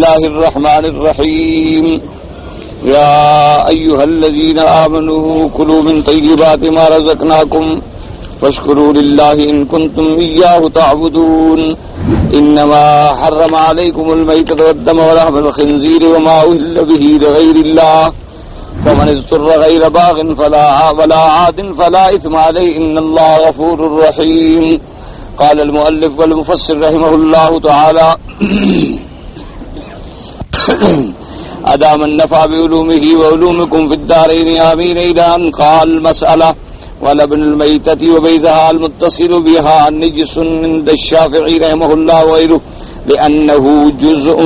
الله الرحمن الرحيم يا أيها الذين آمنوا كلوا من طيبات ما رزقناكم واشكروا لله إن كنتم إياه تعبدون إنما حرم عليكم الميتة والدم ولحم الخنزير وما أهل به لغير الله فمن اضطر غير باغ ولا عاد فلا إثم عليه إن الله غفور رحيم. قال المؤلف والمفسر رحمه الله تعالى أدام النفع بعلومه وعلومكم في الدارين آمين. إلى أن قال مسألة ولبن الميتة وبيزها المتصل بها نجس عند الشافعي رحمه الله وغيره لأنه جزء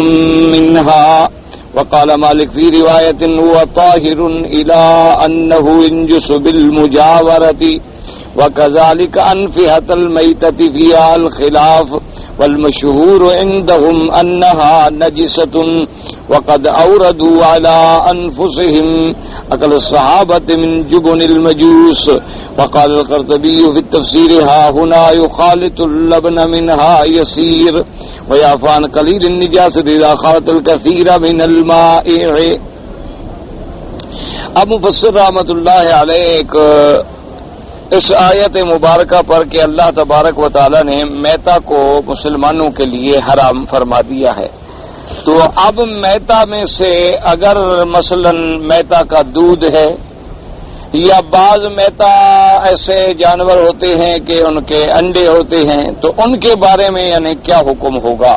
منها. وقال مالك في رواية هو طاهر إلى أنه ينجس بالمجاورة. وكذلك أنفحة الميتة فيها الخلاف والمشهور عندهم أنها نجسة وقد أوردوا على أنفسهم أكل الصحابة من جبن المجوس. وقال القرطبي في التفسير ها هنا يخالط اللبن منها يسير ويعفى عن قليل النجاسة إذا خالط الكثير من المائع. اب مفسر رحمۃ اللہ علیہ اس آیت مبارکہ پر کہ اللہ تبارک و تعالی نے میتہ کو مسلمانوں کے لیے حرام فرما دیا ہے، تو اب میتہ میں سے اگر مثلا میتہ کا دودھ ہے یا بعض میتہ ایسے جانور ہوتے ہیں کہ ان کے انڈے ہوتے ہیں تو ان کے بارے میں یعنی کیا حکم ہوگا؟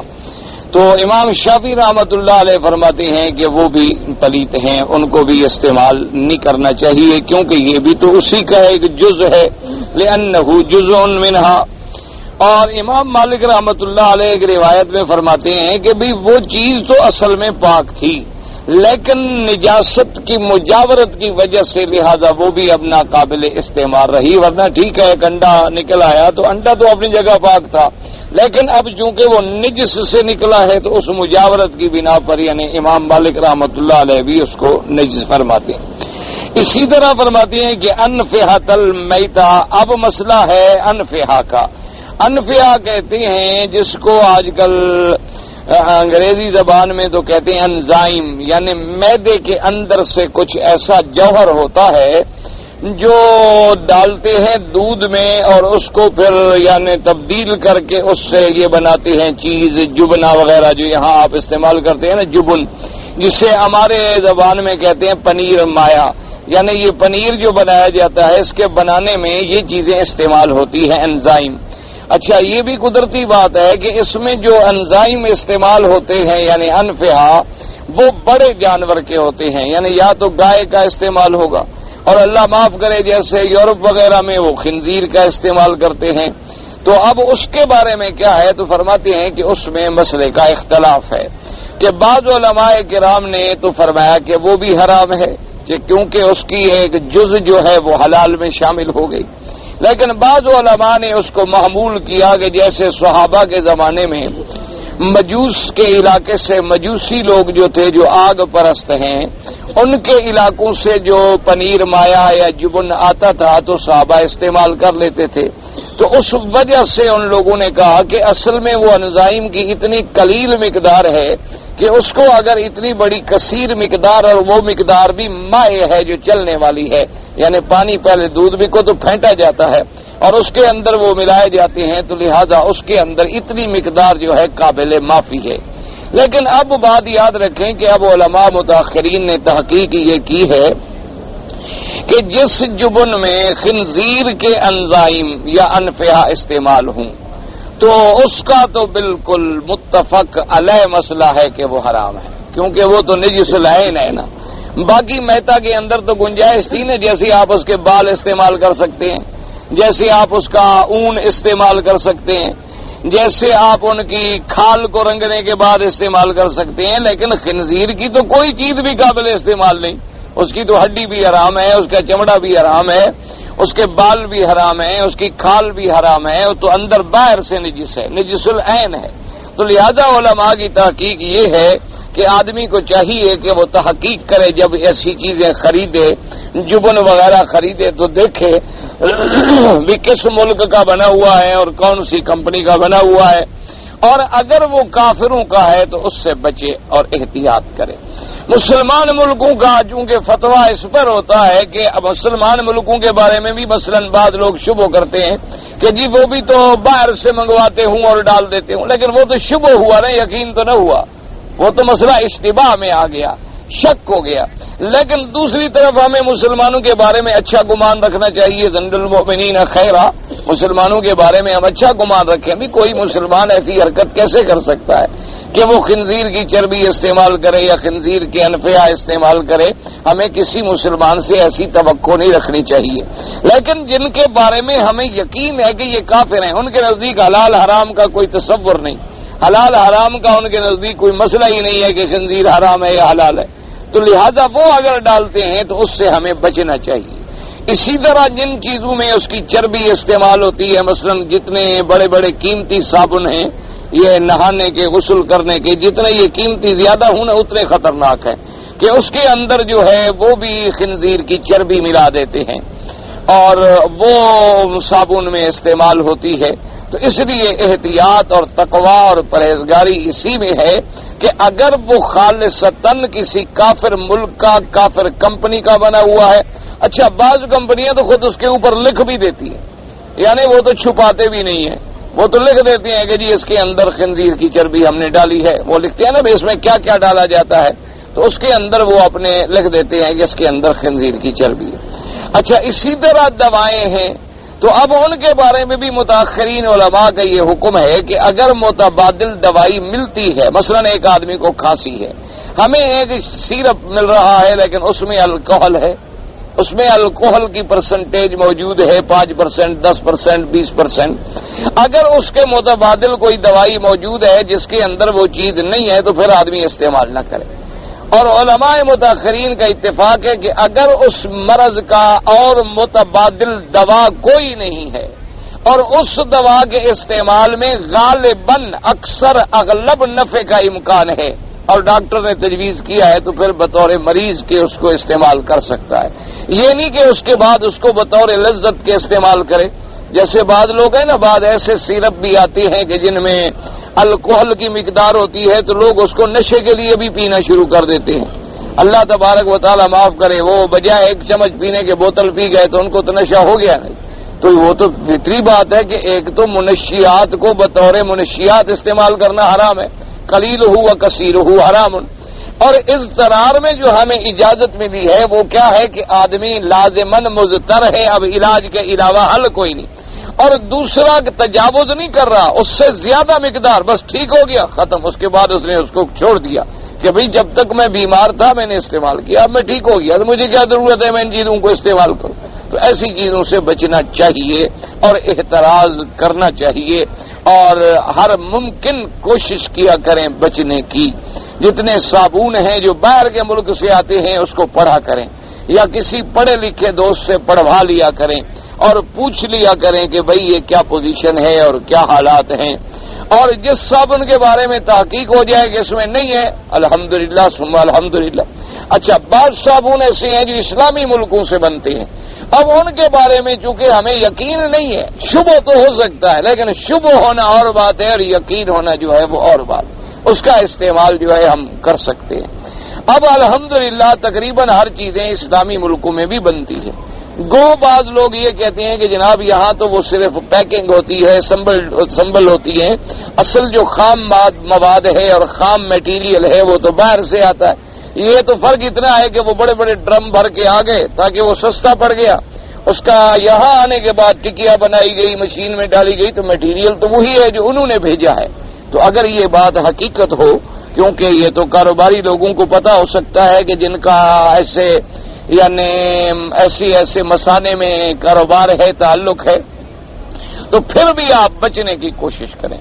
تو امام شافعی رحمۃ اللہ علیہ فرماتے ہیں کہ وہ بھی پلیت ہیں، ان کو بھی استعمال نہیں کرنا چاہیے کیونکہ یہ بھی تو اسی کا ایک جز ہے، لأنہ جزء منہا. اور امام مالک رحمۃ اللہ علیہ ایک روایت میں فرماتے ہیں کہ بھی وہ چیز تو اصل میں پاک تھی لیکن نجاست کی مجاورت کی وجہ سے لہذا وہ بھی اب ناقابل استعمال رہی، ورنہ ٹھیک ہے ایک انڈا نکل آیا تو انڈا تو اپنی جگہ پاک تھا، لیکن اب چونکہ وہ نجس سے نکلا ہے تو اس مجاورت کی بنا پر یعنی امام مالک رحمۃ اللہ علیہ بھی اس کو نجس فرماتے ہیں. اسی طرح فرماتے ہیں کہ انفحۃ المیتہ. اب مسئلہ ہے انفحہ کا. انفحہ کہتے ہیں جس کو آج کل انگریزی زبان میں تو کہتے ہیں انزائم، یعنی معدے کے اندر سے کچھ ایسا جوہر ہوتا ہے جو ڈالتے ہیں دودھ میں اور اس کو پھر یعنی تبدیل کر کے اس سے یہ بناتے ہیں چیز جبنا وغیرہ جو یہاں آپ استعمال کرتے ہیں نا جبن، جسے ہمارے زبان میں کہتے ہیں پنیر مایا، یعنی یہ پنیر جو بنایا جاتا ہے اس کے بنانے میں یہ چیزیں استعمال ہوتی ہیں انزائم. اچھا یہ بھی قدرتی بات ہے کہ اس میں جو انزائم استعمال ہوتے ہیں یعنی انفحہ وہ بڑے جانور کے ہوتے ہیں، یعنی یا تو گائے کا استعمال ہوگا اور اللہ معاف کرے جیسے یورپ وغیرہ میں وہ خنزیر کا استعمال کرتے ہیں. تو اب اس کے بارے میں کیا ہے تو فرماتے ہیں کہ اس میں مسئلے کا اختلاف ہے کہ بعض علماء کرام نے تو فرمایا کہ وہ بھی حرام ہے کہ کیونکہ اس کی ایک جز جو ہے وہ حلال میں شامل ہو گئی، لیکن بعض علماء نے اس کو محمول کیا کہ جیسے صحابہ کے زمانے میں مجوس کے علاقے سے مجوسی لوگ جو تھے جو آگ پرست ہیں ان کے علاقوں سے جو پنیر مایا یا جبن آتا تھا تو صحابہ استعمال کر لیتے تھے، تو اس وجہ سے ان لوگوں نے کہا کہ اصل میں وہ انزائم کی اتنی قلیل مقدار ہے کہ اس کو اگر اتنی بڑی کثیر مقدار اور وہ مقدار بھی مائع ہے جو چلنے والی ہے، یعنی پانی پہلے دودھ بھی کو تو پھینٹا جاتا ہے اور اس کے اندر وہ ملائے جاتے ہیں تو لہذا اس کے اندر اتنی مقدار جو ہے قابل معافی ہے. لیکن اب بات یاد رکھیں کہ اب علماء متاخرین نے تحقیق یہ کی ہے کہ جس جبن میں خنزیر کے انزائم یا انفحہ استعمال ہوں تو اس کا تو بالکل متفق علیہ مسئلہ ہے کہ وہ حرام ہے کیونکہ وہ تو نجس العین ہے نا. باقی میتہ کے اندر تو گنجائش تھی نا، جیسے آپ اس کے بال استعمال کر سکتے ہیں، جیسے آپ اس کا اون استعمال کر سکتے ہیں، جیسے آپ ان کی کھال کو رنگنے کے بعد استعمال کر سکتے ہیں، لیکن خنزیر کی تو کوئی چیز بھی قابل استعمال نہیں. اس کی تو ہڈی بھی حرام ہے، اس کا چمڑا بھی حرام ہے، اس کے بال بھی حرام ہیں، اس کی کھال بھی حرام ہے، تو اندر باہر سے نجس ہے، نجس العین ہے. تو لہذا علماء کی تحقیق یہ ہے کہ آدمی کو چاہیے کہ وہ تحقیق کرے جب ایسی چیزیں خریدے، جبن وغیرہ خریدے تو دیکھے بھی کس ملک کا بنا ہوا ہے اور کون سی کمپنی کا بنا ہوا ہے اور اگر وہ کافروں کا ہے تو اس سے بچے اور احتیاط کرے۔ مسلمان ملکوں کا چونکہ فتویٰ اس پر ہوتا ہے کہ اب مسلمان ملکوں کے بارے میں بھی مثلاً بعض لوگ شبہ کرتے ہیں کہ جی وہ بھی تو باہر سے منگواتے ہوں اور ڈال دیتے ہوں، لیکن وہ تو شبہ ہوا نا، یقین تو نہ ہوا، وہ تو مسئلہ اشتباہ میں آ گیا، شک ہو گیا۔ لیکن دوسری طرف ہمیں مسلمانوں کے بارے میں اچھا گمان رکھنا چاہیے، ظن المؤمنین خیرا، مسلمانوں کے بارے میں ہم اچھا گمان رکھیں۔ بھی کوئی مسلمان ایسی حرکت کیسے کر سکتا ہے کہ وہ خنزیر کی چربی استعمال کرے یا خنزیر کے انفیہ استعمال کرے؟ ہمیں کسی مسلمان سے ایسی توقع نہیں رکھنی چاہیے۔ لیکن جن کے بارے میں ہمیں یقین ہے کہ یہ کافر ہیں، ان کے نزدیک حلال حرام کا کوئی تصور نہیں، حلال حرام کا ان کے نزدیک کوئی مسئلہ ہی نہیں ہے کہ خنزیر حرام ہے یا حلال ہے، تو لہذا وہ اگر ڈالتے ہیں تو اس سے ہمیں بچنا چاہیے۔ اسی طرح جن چیزوں میں اس کی چربی استعمال ہوتی ہے، مثلا جتنے بڑے بڑے قیمتی صابن ہیں یہ نہانے کے، غسل کرنے کے، جتنے یہ قیمتی زیادہ ہوں نا اتنے خطرناک ہے کہ اس کے اندر جو ہے وہ بھی خنزیر کی چربی ملا دیتے ہیں اور وہ صابن میں استعمال ہوتی ہے۔ تو اس لیے احتیاط اور تقوی اور پرہیزگاری اسی میں ہے کہ اگر وہ خالصتاً کسی کافر ملک کا، کافر کمپنی کا بنا ہوا ہے، اچھا بعض کمپنیاں تو خود اس کے اوپر لکھ بھی دیتی ہیں، یعنی وہ تو چھپاتے بھی نہیں ہیں، وہ تو لکھ دیتے ہیں کہ جی اس کے اندر خنزیر کی چربی ہم نے ڈالی ہے، وہ لکھتے ہیں نا بھی اس میں کیا کیا ڈالا جاتا ہے، تو اس کے اندر وہ اپنے لکھ دیتے ہیں کہ اس کے اندر خنزیر کی چربی ہے۔ اچھا اسی طرح دوائیں ہیں، تو اب ان کے بارے میں بھی متاخرین علماء کا یہ حکم ہے کہ اگر متبادل دوائی ملتی ہے، مثلا ایک آدمی کو کھانسی ہے، ہمیں ایک سیرپ مل رہا ہے لیکن اس میں الکوہل ہے، اس میں الکوہل کی پرسنٹیج موجود ہے 5%، 10%، 20%، اگر اس کے متبادل کوئی دوائی موجود ہے جس کے اندر وہ چیز نہیں ہے تو پھر آدمی استعمال نہ کرے۔ اور علماء متاخرین کا اتفاق ہے کہ اگر اس مرض کا اور متبادل دوا کوئی نہیں ہے اور اس دوا کے استعمال میں غالباً اکثر اغلب نفع کا امکان ہے اور ڈاکٹر نے تجویز کیا ہے تو پھر بطور مریض کے اس کو استعمال کر سکتا ہے، یہ نہیں کہ اس کے بعد اس کو بطور لذت کے استعمال کرے۔ جیسے بعض لوگ ہیں نا، بعض ایسے سیرپ بھی آتے ہیں کہ جن میں الکوہل کی مقدار ہوتی ہے تو لوگ اس کو نشے کے لیے بھی پینا شروع کر دیتے ہیں۔ اللہ تبارک و تعالیٰ معاف کرے، وہ بجائے ایک چمچ پینے کے بوتل پی گئے تو ان کو تو نشہ ہو گیا نہیں، تو وہ تو فطری بات ہے کہ ایک تو منشیات کو بطور منشیات استعمال کرنا حرام ہے، قلیل ہو و کثیر ہو حرام۔ اور اضطرار میں جو ہمیں اجازت ملی ہے وہ کیا ہے کہ آدمی لازماً مضطر ہے، اب علاج کے علاوہ حل کوئی نہیں، اور دوسرا تجاوز نہیں کر رہا، اس سے زیادہ مقدار، بس ٹھیک ہو گیا ختم، اس کے بعد اس نے اس کو چھوڑ دیا کہ بھئی جب تک میں بیمار تھا میں نے استعمال کیا، اب میں ٹھیک ہو گیا تو مجھے کیا ضرورت ہے میں ان چیزوں کو استعمال کروں۔ تو ایسی چیزوں سے بچنا چاہیے اور احتراز کرنا چاہیے اور ہر ممکن کوشش کیا کریں بچنے کی۔ جتنے صابون ہیں جو باہر کے ملک سے آتے ہیں اس کو پڑھا کریں یا کسی پڑھے لکھے دوست سے پڑھوا لیا کریں اور پوچھ لیا کریں کہ بھئی یہ کیا پوزیشن ہے اور کیا حالات ہیں، اور جس صابن کے بارے میں تحقیق ہو جائے کہ اس میں نہیں ہے الحمدللہ ثم الحمدللہ۔ اچھا بعض صابن ایسے ہیں جو اسلامی ملکوں سے بنتے ہیں، اب ان کے بارے میں چونکہ ہمیں یقین نہیں ہے، شبہ تو ہو سکتا ہے لیکن شبہ ہونا اور بات ہے اور یقین ہونا جو ہے وہ اور بات، اس کا استعمال جو ہے ہم کر سکتے ہیں۔ اب الحمدللہ تقریباً ہر چیزیں اسلامی ملکوں میں بھی بنتی ہے۔ گو بعض لوگ یہ کہتے ہیں کہ جناب یہاں تو وہ صرف پیکنگ ہوتی ہے، سنبل ہوتی ہے، اصل جو خام مواد ہے اور خام میٹیریل ہے وہ تو باہر سے آتا ہے۔ یہ تو فرق اتنا ہے کہ وہ بڑے بڑے ڈرم بھر کے آ گئے تاکہ وہ سستا پڑ گیا، اس کا یہاں آنے کے بعد ٹکیا بنائی گئی، مشین میں ڈالی گئی، تو میٹیریل تو وہی ہے جو انہوں نے بھیجا ہے۔ تو اگر یہ بات حقیقت ہو، کیونکہ یہ تو کاروباری لوگوں کو پتا ہو سکتا ہے کہ جن کا ایسے یعنی ایسے مسانے میں کاروبار ہے، تعلق ہے، تو پھر بھی آپ بچنے کی کوشش کریں۔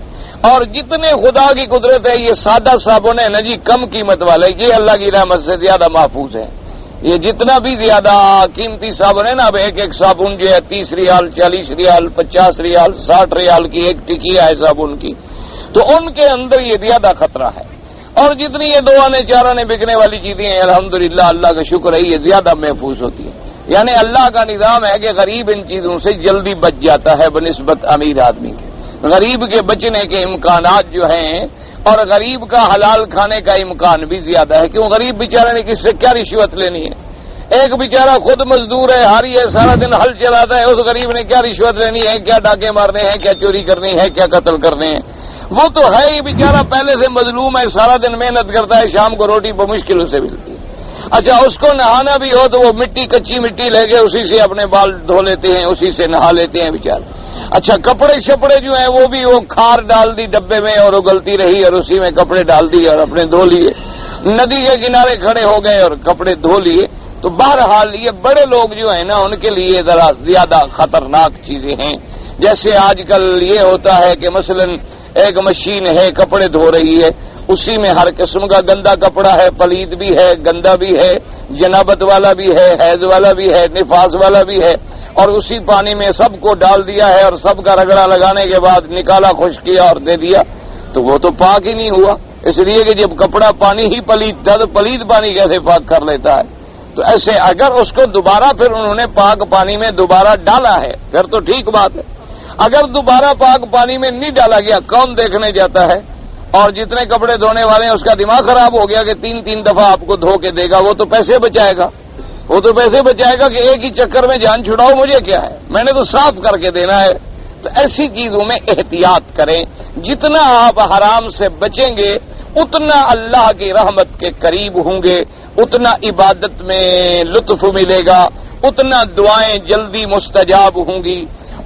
اور جتنے خدا کی قدرت ہے یہ سادہ صابن ہے نا جی، کم قیمت والے، یہ اللہ کی رحمت سے زیادہ محفوظ ہے۔ یہ جتنا بھی زیادہ قیمتی صابن ہے نا، اب ایک صابن جو ہے 30 ریال، 40 ریال، 50 ریال، 60 ریال کی ایک ٹکیا ہے صابن کی، تو ان کے اندر یہ زیادہ خطرہ ہے۔ اور جتنی یہ 2 آنے 4 آنے بکنے والی چیزیں ہیں الحمدللہ اللہ کا شکر ہے یہ زیادہ محفوظ ہوتی ہیں، یعنی اللہ کا نظام ہے کہ غریب ان چیزوں سے جلدی بچ جاتا ہے بنسبت امیر آدمی کے۔ غریب کے بچنے کے امکانات جو ہیں اور غریب کا حلال کھانے کا امکان بھی زیادہ ہے. کیوں؟ غریب بیچارے نے کس سے کیا رشوت لینی ہے؟ ایک بیچارہ خود مزدور ہے، ہاری ہے، سارا دن ہل چلاتا ہے، اس غریب نے کیا رشوت لینی ہے؟ کیا ڈاکے مارنے ہیں؟ کیا چوری کرنی ہے؟ کیا قتل کرنے ہیں؟ وہ تو ہے ہی بیچارہ پہلے سے مظلوم ہے، سارا دن محنت کرتا ہے، شام کو روٹی بمشکل سے ملتی ہے. اچھا اس کو نہانا بھی ہو تو وہ مٹی، کچی مٹی لے کے اسی سے اپنے بال دھو لیتے ہیں، اسی سے نہا لیتے ہیں بیچارے. اچھا کپڑے شپڑے جو ہیں وہ بھی وہ کھار ڈال دی ڈبے میں اور اگلتی رہی اور اسی میں کپڑے ڈال دیے اور اپنے دھو لیے. ندی کے کنارے کھڑے ہو گئے اور کپڑے دھو لیے. تو بہرحال یہ بڑے لوگ جو ہیں نا ان کے لیے ذرا زیادہ خطرناک چیزیں ہیں. جیسے آج کل یہ ہوتا ہے کہ مثلا ایک مشین ہے کپڑے دھو رہی ہے، اسی میں ہر قسم کا گندا کپڑا ہے، پلید بھی ہے، گندا بھی ہے، جنابت والا بھی ہے، حیض والا بھی ہے، نفاس والا بھی ہے، اور اسی پانی میں سب کو ڈال دیا ہے اور سب کا رگڑا لگانے کے بعد نکالا، خشک کیا اور دے دیا. تو وہ تو پاک ہی نہیں ہوا، اس لیے کہ جب کپڑا پانی ہی پلید تھا تو پلید پانی کیسے پاک کر لیتا ہے؟ تو ایسے اگر اس کو دوبارہ پھر انہوں نے پاک پانی میں دوبارہ ڈالا ہے پھر تو ٹھیک بات ہے. اگر دوبارہ پاک پانی میں نہیں ڈالا گیا کون دیکھنے جاتا ہے؟ اور جتنے کپڑے دھونے والے ہیں اس کا دماغ خراب ہو گیا کہ 3 دفعہ آپ کو دھو کے دے گا. وہ تو پیسے بچائے گا، وہ تو پیسے بچائے گا کہ ایک ہی چکر میں جان چھڑاؤ، مجھے کیا ہے، میں نے تو صاف کر کے دینا ہے. تو ایسی چیزوں میں احتیاط کریں. جتنا آپ حرام سے بچیں گے اتنا اللہ کی رحمت کے قریب ہوں گے، اتنا عبادت میں لطف ملے گا، اتنا دعائیں جلدی مستجاب ہوں گی،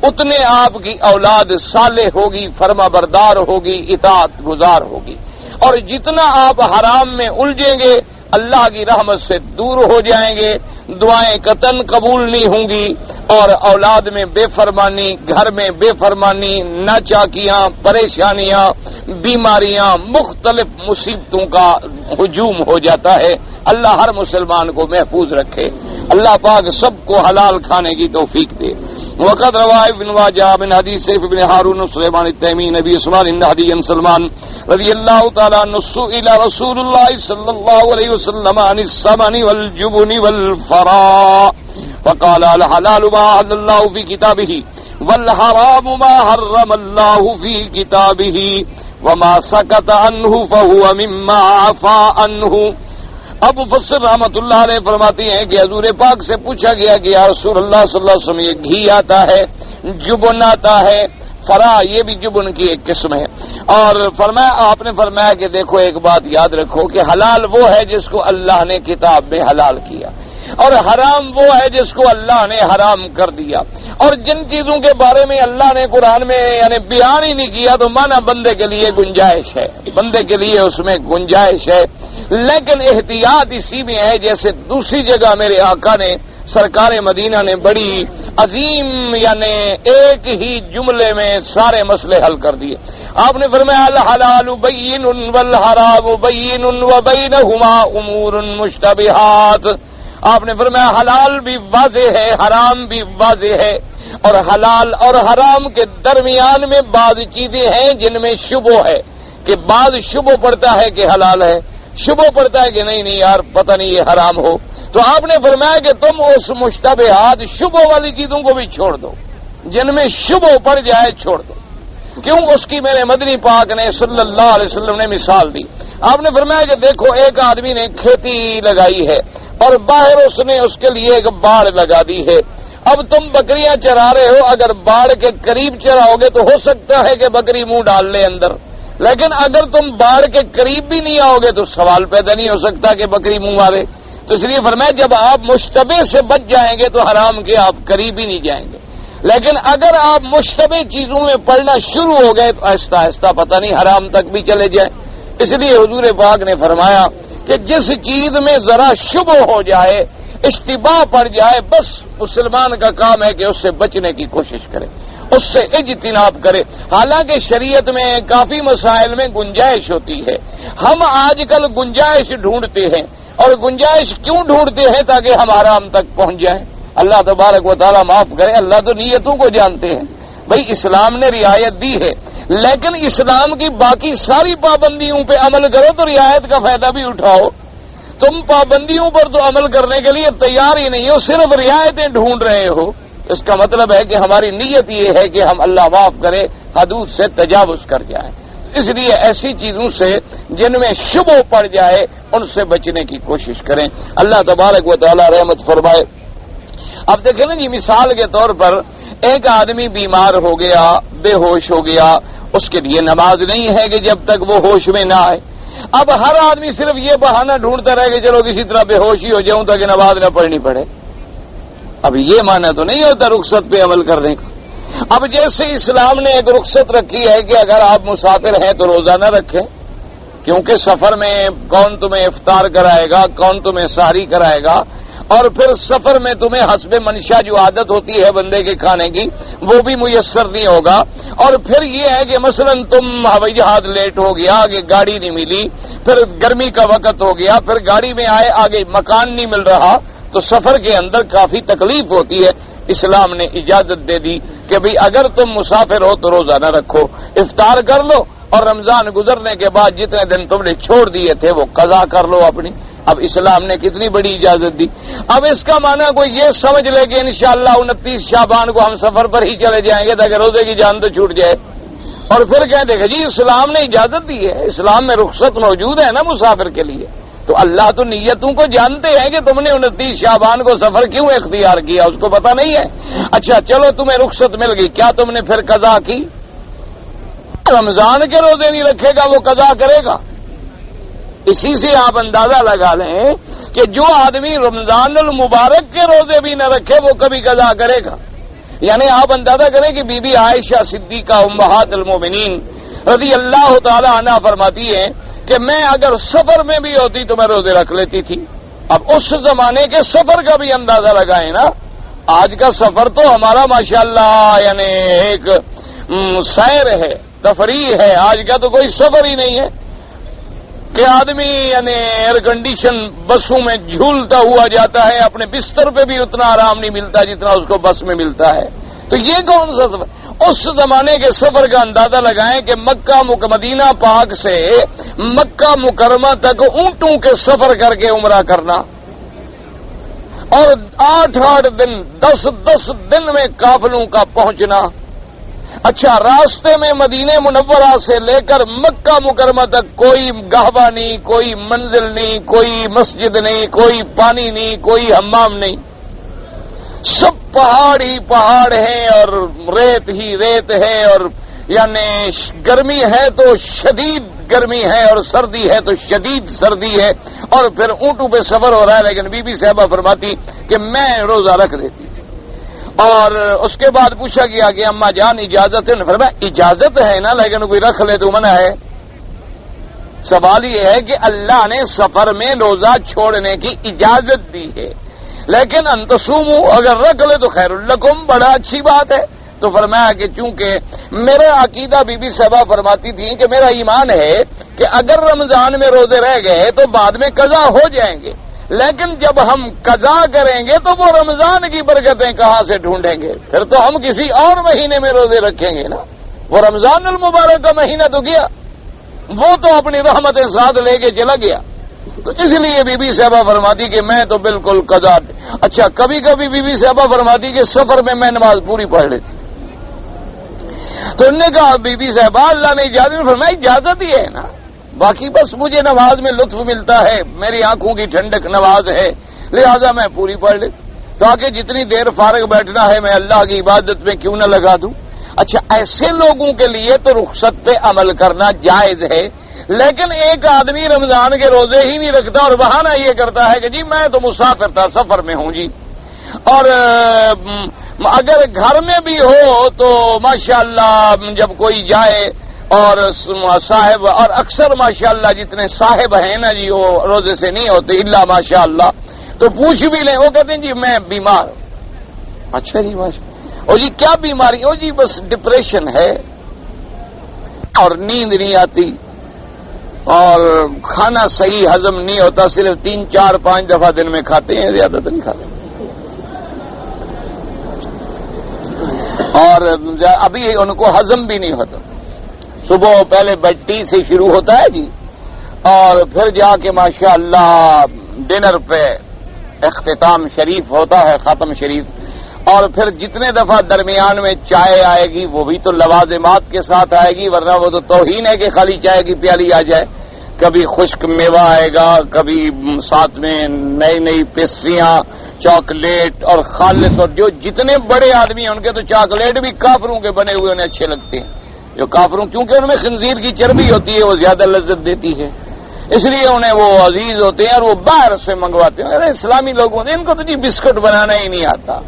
اتنے آپ کی اولاد صالح ہوگی، فرما بردار ہوگی، اطاعت گزار ہوگی. اور جتنا آپ حرام میں الجھیں گے اللہ کی رحمت سے دور ہو جائیں گے، دعائیں قطعاً قبول نہیں ہوں گی، اور اولاد میں بے فرمانی، گھر میں بے فرمانی، ناچاکیاں، پریشانیاں، بیماریاں، مختلف مصیبتوں کا ہجوم ہو جاتا ہے. اللہ ہر مسلمان کو محفوظ رکھے. اللہ پاک سب کو حلال کھانے کی توفیق دے. وقد رواه ابن ماجه من حديث سيف بن هارون سليمان التيمي نبي اسماعيل بن هدي سلمان رضي الله تعالى عنه سئل رسول الله صلى الله عليه وسلم عن السمن والجبن والفراء فقال الحلال ما أحل الله في كتابه والحرام ما حرم الله في كتابه وما سكت عنه فهو مما عفا عنه. اب مفسر رحمت اللہ علیہ فرماتی ہیں کہ حضور پاک سے پوچھا گیا کہ یا رسول اللہ صلی اللہ علیہ وسلم یہ گھی آتا ہے، جبن آتا ہے، فرا یہ بھی جبن کی ایک قسم ہے. اور آپ نے فرمایا کہ دیکھو ایک بات یاد رکھو کہ حلال وہ ہے جس کو اللہ نے کتاب میں حلال کیا، اور حرام وہ ہے جس کو اللہ نے حرام کر دیا. اور جن چیزوں کے بارے میں اللہ نے قرآن میں یعنی بیان ہی نہیں کیا تو مانا بندے کے لیے گنجائش ہے، بندے کے لیے اس میں گنجائش ہے. لیکن احتیاط اسی میں ہے جیسے دوسری جگہ میرے آقا نے سرکار مدینہ نے بڑی عظیم یعنی ایک ہی جملے میں سارے مسئلے حل کر دیے. آپ نے فرمایا الحلال بین والحرام بین وبینہما امور مشتبہات. آپ نے فرمایا حلال بھی واضح ہے، حرام بھی واضح ہے، اور حلال اور حرام کے درمیان میں بعض چیزیں ہیں جن میں شبہ ہے کہ بعض شبہ پڑتا ہے کہ حلال ہے، شبہ پڑتا ہے کہ نہیں یار پتہ نہیں یہ حرام ہو. تو آپ نے فرمایا کہ تم اس مشتبہات شبہ والی چیزوں کو بھی چھوڑ دو، جن میں شبہ پڑ جائے چھوڑ دو. کیوں؟ اس کی میرے مدنی پاک نے صلی اللہ علیہ وسلم نے مثال دی. آپ نے فرمایا کہ دیکھو ایک آدمی نے کھیتی لگائی ہے اور باہر اس نے اس کے لیے ایک باڑ لگا دی ہے. اب تم بکریاں چرا رہے ہو، اگر باڑ کے قریب چراؤ گے تو ہو سکتا ہے کہ بکری منہ ڈال لے اندر، لیکن اگر تم باڑ کے قریب بھی نہیں آؤ گے تو سوال پیدا نہیں ہو سکتا کہ بکری منہ مارے. تو اس لیے فرمایا جب آپ مشتبہ سے بچ جائیں گے تو حرام کے آپ قریب ہی نہیں جائیں گے. لیکن اگر آپ مشتبہ چیزوں میں پڑنا شروع ہو گئے تو آہستہ آہستہ پتہ نہیں حرام تک بھی چلے جائیں. اس لیے حضور پاک نے فرمایا کہ جس چیز میں ذرا شبہ ہو جائے، اشتباہ پڑ جائے، بس مسلمان کا کام ہے کہ اس سے بچنے کی کوشش کرے، اس سے اجتناب کرے. حالانکہ شریعت میں کافی مسائل میں گنجائش ہوتی ہے. ہم آج کل گنجائش ڈھونڈتے ہیں، اور گنجائش کیوں ڈھونڈتے ہیں؟ تاکہ ہم حرام تک پہنچ جائیں. اللہ تبارک و تعالیٰ معاف کرے، اللہ تو نیتوں کو جانتے ہیں. بھئی اسلام نے رعایت دی ہے، لیکن اسلام کی باقی ساری پابندیوں پہ عمل کرو تو رعایت کا فائدہ بھی اٹھاؤ. تم پابندیوں پر تو عمل کرنے کے لیے تیار ہی نہیں ہو، صرف رعایتیں ڈھونڈ رہے ہو. اس کا مطلب ہے کہ ہماری نیت یہ ہے کہ ہم اللہ معاف کرے حدود سے تجاوز کر جائیں. اس لیے ایسی چیزوں سے جن میں شبہ پڑ جائے ان سے بچنے کی کوشش کریں. اللہ تبارک و تعالی رحمت فرمائے. اب دیکھیں نا جی، مثال کے طور پر ایک آدمی بیمار ہو گیا، بے ہوش ہو گیا، اس کے لیے نماز نہیں ہے کہ جب تک وہ ہوش میں نہ آئے. اب ہر آدمی صرف یہ بہانہ ڈھونڈتا رہے کہ چلو کسی طرح بے ہوش ہی ہو جاؤں تاکہ نماز نہ پڑھنی پڑے. اب یہ معنی تو نہیں ہوتا رخصت پہ عمل کرنے کا. اب جیسے اسلام نے ایک رخصت رکھی ہے کہ اگر آپ مسافر ہیں تو روزہ نہ رکھیں، کیونکہ سفر میں کون تمہیں افطار کرائے گا، کون تمہیں سحری کرائے گا، اور پھر سفر میں تمہیں حسب منشا جو عادت ہوتی ہے بندے کے کھانے کی وہ بھی میسر نہیں ہوگا. اور پھر یہ ہے کہ مثلا تم ہوائی جہاز لیٹ ہو گیا، آگے گاڑی نہیں ملی، پھر گرمی کا وقت ہو گیا، پھر گاڑی میں آئے آگے مکان نہیں مل رہا، تو سفر کے اندر کافی تکلیف ہوتی ہے. اسلام نے اجازت دے دی کہ بھئی اگر تم مسافر ہو تو روزہ نہ رکھو، افطار کر لو، اور رمضان گزرنے کے بعد جتنے دن تم نے چھوڑ دیے تھے وہ قضا کر لو اپنی. اب اسلام نے کتنی بڑی اجازت دی. اب اس کا معنی کوئی یہ سمجھ لے کہ انشاءاللہ 29 شعبان کو ہم سفر پر ہی چلے جائیں گے تاکہ روزے کی جان تو چھوٹ جائے، اور پھر کہیں دیکھیں جی اسلام نے اجازت دی ہے، اسلام میں رخصت موجود ہے نا مسافر کے لیے. تو اللہ تو نیتوں کو جانتے ہیں کہ تم نے 29 شعبان کو سفر کیوں اختیار کیا، اس کو پتہ نہیں ہے. اچھا چلو تمہیں رخصت مل گئی، کیا تم نے پھر قضا کی؟ رمضان کے روزے نہیں رکھے گا وہ قضا کرے گا. اسی سے آپ اندازہ لگا لیں کہ جو آدمی رمضان المبارک کے روزے بھی نہ رکھے وہ کبھی قضا کرے گا. یعنی آپ اندازہ کریں کہ بی بی عائشہ صدیقہ امہات المومنین رضی اللہ تعالی عنہا فرماتی ہیں کہ میں اگر سفر میں بھی ہوتی تو میں روزے رکھ لیتی تھی. اب اس زمانے کے سفر کا بھی اندازہ لگائیں نا. آج کا سفر تو ہمارا ماشاءاللہ یعنی ایک سیر ہے، تفریح ہے. آج کا تو کوئی سفر ہی نہیں ہے کہ آدمی یعنی ایئر کنڈیشن بسوں میں جھولتا ہوا جاتا ہے، اپنے بستر پہ بھی اتنا آرام نہیں ملتا جتنا اس کو بس میں ملتا ہے. تو یہ کون سا سفر؟ اس زمانے کے سفر کا اندازہ لگائیں کہ مکہ مدینہ پاک سے مکہ مکرمہ تک اونٹوں کے سفر کر کے عمرہ کرنا، اور 8 دن 10 دن میں قافلوں کا پہنچنا. اچھا راستے میں مدینہ منورہ سے لے کر مکہ مکرمہ تک کوئی گہوہ نہیں، کوئی منزل نہیں، کوئی مسجد نہیں، کوئی پانی نہیں، کوئی حمام نہیں، سب پہاڑ ہی پہاڑ ہیں اور ریت ہی ریت ہے. اور یعنی گرمی ہے تو شدید گرمی ہے اور سردی ہے تو شدید سردی ہے، اور پھر اونٹوں پہ سفر ہو رہا ہے. لیکن بی بی صاحبہ فرماتی کہ میں روزہ رکھ دیتی تھی. اور اس کے بعد پوچھا گیا کہ اماں جان اجازت ہے؟ فرمایا اجازت ہے نا، لیکن کوئی رکھ لے تو منع ہے. سوال یہ ہے کہ اللہ نے سفر میں روزہ چھوڑنے کی اجازت دی ہے، لیکن انتصومو اگر رکھ لے تو خیر لکم، بڑا اچھی بات ہے. تو فرمایا کہ چونکہ میرا عقیدہ بی بی صاحبہ فرماتی تھی کہ میرا ایمان ہے کہ اگر رمضان میں روزے رہ گئے تو بعد میں قضا ہو جائیں گے، لیکن جب ہم قضا کریں گے تو وہ رمضان کی برکتیں کہاں سے ڈھونڈیں گے؟ پھر تو ہم کسی اور مہینے میں روزے رکھیں گے نا. وہ رمضان المبارک کا مہینہ تو گیا، وہ تو اپنی رحمتیں ساتھ لے کے چلا گیا. تو اس لیے بی بی صاحبہ فرماتی کہ میں تو بالکل قضا. اچھا کبھی کبھی بی بی صاحبہ فرماتی کہ سفر میں نماز پوری پڑھ لیتی. تو انہوں نے کہا بی بی صاحبہ اللہ نے اجازت فرمائی، اجازت ہی ہے نا، باقی بس مجھے نماز میں لطف ملتا ہے، میری آنکھوں کی ٹھنڈک نماز ہے، لہذا میں پوری پڑھ لیتی. تو آگے جتنی دیر فارغ بیٹھنا ہے میں اللہ کی عبادت میں کیوں نہ لگا دوں. اچھا ایسے لوگوں کے لیے تو رخصت پہ عمل کرنا جائز ہے، لیکن ایک آدمی رمضان کے روزے ہی نہیں رکھتا اور بہانہ یہ کرتا ہے کہ جی میں تو مسافر تھا، سفر میں ہوں جی. اور اگر گھر میں بھی ہو تو ماشاءاللہ جب کوئی جائے اور صاحب، اور اکثر ماشاءاللہ جتنے صاحب ہیں نا جی وہ روزے سے نہیں ہوتے الا ماشاءاللہ، تو پوچھ بھی لیں وہ کہتے ہیں جی میں بیمار. اچھا جی ماشاءاللہ. او جی کیا بیماری؟ او جی بس ڈپریشن ہے اور نیند نہیں آتی اور کھانا صحیح ہضم نہیں ہوتا، صرف 3 4 5 دفعہ دن میں کھاتے ہیں، زیادہ تو نہیں کھاتے. اور ابھی ان کو ہضم بھی نہیں ہوتا. صبح پہلے بٹی سے شروع ہوتا ہے جی، اور پھر جا کے ماشاءاللہ ڈنر پہ اختتام شریف ہوتا ہے، ختم شریف. اور پھر جتنے دفعہ درمیان میں چائے آئے گی وہ بھی تو لوازمات کے ساتھ آئے گی، ورنہ وہ تو توہین ہے کہ خالی چائے کی پیالی آ جائے۔ کبھی خشک میوہ آئے گا، کبھی ساتھ میں نئی نئی پیسٹریاں، چاکلیٹ اور خالص، اور جو جتنے بڑے آدمی ہیں ان کے تو چاکلیٹ بھی کافروں کے بنے ہوئے انہیں اچھے لگتے ہیں، جو کافروں، کیونکہ ان میں خنزیر کی چربی ہوتی ہے، وہ زیادہ لذت دیتی ہے، اس لیے انہیں وہ عزیز ہوتے ہیں اور وہ باہر سے منگواتے ہیں۔ ارے اسلامی لوگوں نے ان کو تو جی بسکٹ بنانا ہی نہیں آتا۔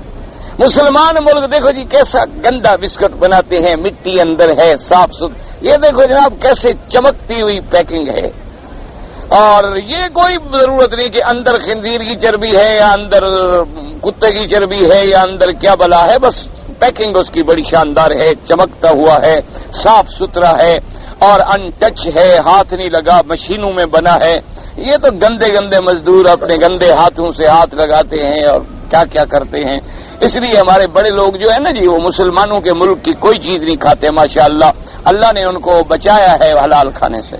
مسلمان ملک دیکھو جی کیسا گندا بسکٹ بناتے ہیں، مٹی اندر ہے، صاف ستھرا، یہ دیکھو جناب کیسے چمکتی ہوئی پیکنگ ہے، اور یہ کوئی ضرورت نہیں کہ اندر خنزیر کی چربی ہے یا اندر کتے کی چربی ہے یا اندر کیا بلا ہے، بس پیکنگ اس کی بڑی شاندار ہے، چمکتا ہوا ہے، صاف ستھرا ہے اور ان ٹچ ہے، ہاتھ نہیں لگا، مشینوں میں بنا ہے۔ یہ تو گندے گندے مزدور اپنے گندے ہاتھوں سے ہاتھ لگاتے ہیں اور کیا کیا کرتے ہیں۔ اس لیے ہمارے بڑے لوگ جو ہے نا جی، وہ مسلمانوں کے ملک کی کوئی چیز نہیں کھاتے، ماشاءاللہ اللہ نے ان کو بچایا ہے حلال کھانے سے،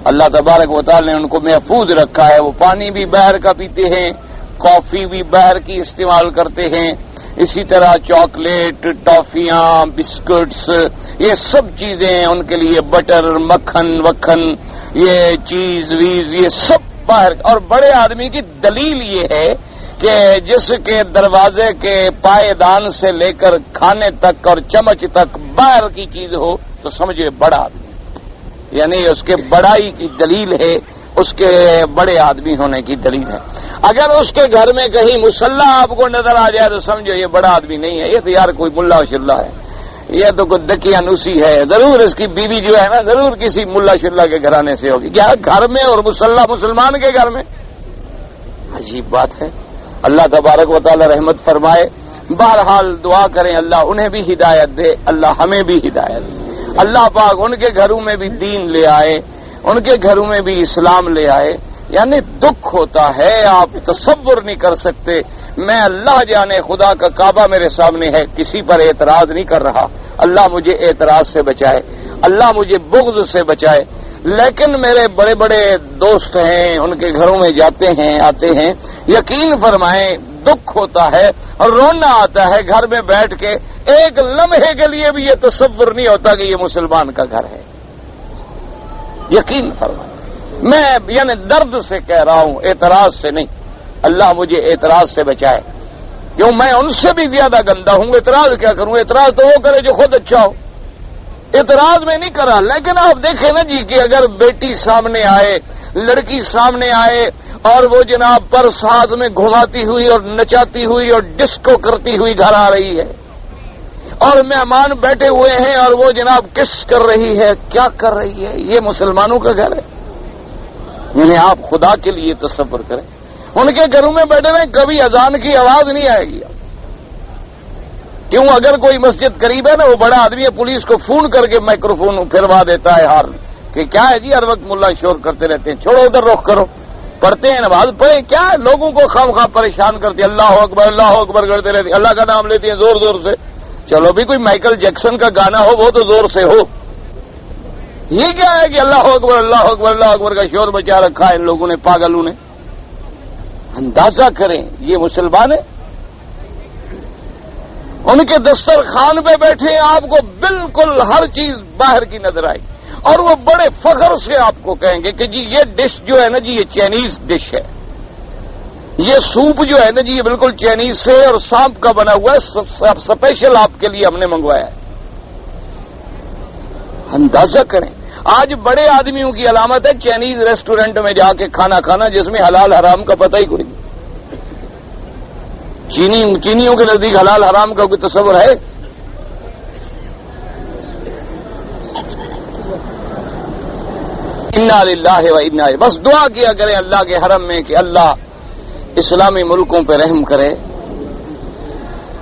اللہ تبارک و تعالی نے ان کو محفوظ رکھا ہے۔ وہ پانی بھی باہر کا پیتے ہیں، کافی بھی باہر کی استعمال کرتے ہیں، اسی طرح چاکلیٹ، ٹافیاں، بسکٹس، یہ سب چیزیں ان کے لیے، بٹر، مکھن وکھن، یہ چیز ویز، یہ سب باہر۔ اور بڑے آدمی کی دلیل یہ ہے کہ جس کے دروازے کے پائیدان سے لے کر کھانے تک اور چمچ تک باہر کی چیز ہو تو سمجھے بڑا آدمی، یعنی اس کے بڑائی کی دلیل ہے، اس کے بڑے آدمی ہونے کی دلیل ہے۔ اگر اس کے گھر میں کہیں مصلی آپ کو نظر آ جائے تو سمجھو یہ بڑا آدمی نہیں ہے، یہ تو یار کوئی ملا شلہ ہے، یہ تو کوئی دکیانوسی ہے، ضرور اس کی بیوی جو ہے نا ضرور کسی ملا شلہ کے گھرانے سے ہوگی۔ کیا گھر میں اور مصلی مسلمان کے گھر میں؟ عجیب بات ہے۔ اللہ تبارک و تعالی رحمت فرمائے۔ بہرحال دعا کریں اللہ انہیں بھی ہدایت دے، اللہ ہمیں بھی ہدایت دے، اللہ پاک ان کے گھروں میں بھی دین لے آئے، ان کے گھروں میں بھی اسلام لے آئے۔ یعنی دکھ ہوتا ہے، آپ تصور نہیں کر سکتے۔ میں اللہ جانے خدا کا کعبہ میرے سامنے ہے، کسی پر اعتراض نہیں کر رہا، اللہ مجھے اعتراض سے بچائے، اللہ مجھے بغض سے بچائے، لیکن میرے بڑے بڑے دوست ہیں، ان کے گھروں میں جاتے ہیں آتے ہیں، یقین فرمائیں دکھ ہوتا ہے اور رونا آتا ہے گھر میں بیٹھ کے، ایک لمحے کے لیے بھی یہ تصور نہیں ہوتا کہ یہ مسلمان کا گھر ہے، یقین فرمائیں۔ میں یعنی درد سے کہہ رہا ہوں، اعتراض سے نہیں، اللہ مجھے اعتراض سے بچائے، کیوں میں ان سے بھی زیادہ گندا ہوں، اعتراض کیا کروں؟ اعتراض تو وہ کرے جو خود اچھا ہو، اعتراض میں نہیں کرا۔ لیکن آپ دیکھیں نا جی کہ اگر بیٹی سامنے آئے، لڑکی سامنے آئے اور وہ جناب پرس ہاتھ میں گھماتی ہوئی اور نچاتی ہوئی اور ڈسکو کرتی ہوئی گھر آ رہی ہے اور مہمان بیٹھے ہوئے ہیں اور وہ جناب کس کر رہی ہے، کیا کر رہی ہے، یہ مسلمانوں کا گھر ہے؟ انہیں آپ خدا کے لیے تصور کریں، ان کے گھروں میں بیٹھے ہوئے کبھی اذان کی آواز نہیں آئے گی۔ کیوں؟ اگر کوئی مسجد قریب ہے نا، وہ بڑا آدمی ہے، پولیس کو فون کر کے مائکروفون پھروا دیتا ہے ہارن کہ کیا ہے جی ہر وقت ملا شور کرتے رہتے ہیں، چھوڑو ادھر رخ کرو، پڑھتے ہیں نماز پڑھیں، کیا ہے لوگوں کو خواہ پریشان کرتے ہیں، اللہ اکبر کرتے رہتے ہیں، اللہ کا نام لیتے ہیں زور زور سے۔ چلو بھی کوئی مائیکل جیکسن کا گانا ہو وہ تو زور سے ہو، یہ کیا ہے کہ اللہ اکبر کا شور بچا رکھا ہے ان لوگوں نے، پاگلوں نے۔ اندازہ کریں یہ مسلمان ہے، ان کے دسترخوان پہ بیٹھے ہیں، آپ کو بالکل ہر چیز باہر کی نظر آئے اور وہ بڑے فخر سے آپ کو کہیں گے کہ جی یہ ڈش جو ہے نا جی یہ چائنیز ڈش ہے، یہ سوپ جو ہے نا جی یہ بالکل چائنیز سے اور سانپ کا بنا ہوا ہے، اسپیشل آپ کے لیے ہم نے منگوایا ہے۔ اندازہ کریں، آج بڑے آدمیوں کی علامت ہے چائنیز ریسٹورنٹ میں جا کے کھانا کھانا جس میں حلال حرام کا پتہ ہی کوئی نہیں۔ چینیوں کے نزدیک حلال حرام کا کوئی تصور ہے؟ انا للہ و انا الیہ، بس دعا کیا کریں اللہ کے حرم میں کہ اللہ اسلامی ملکوں پہ رحم کرے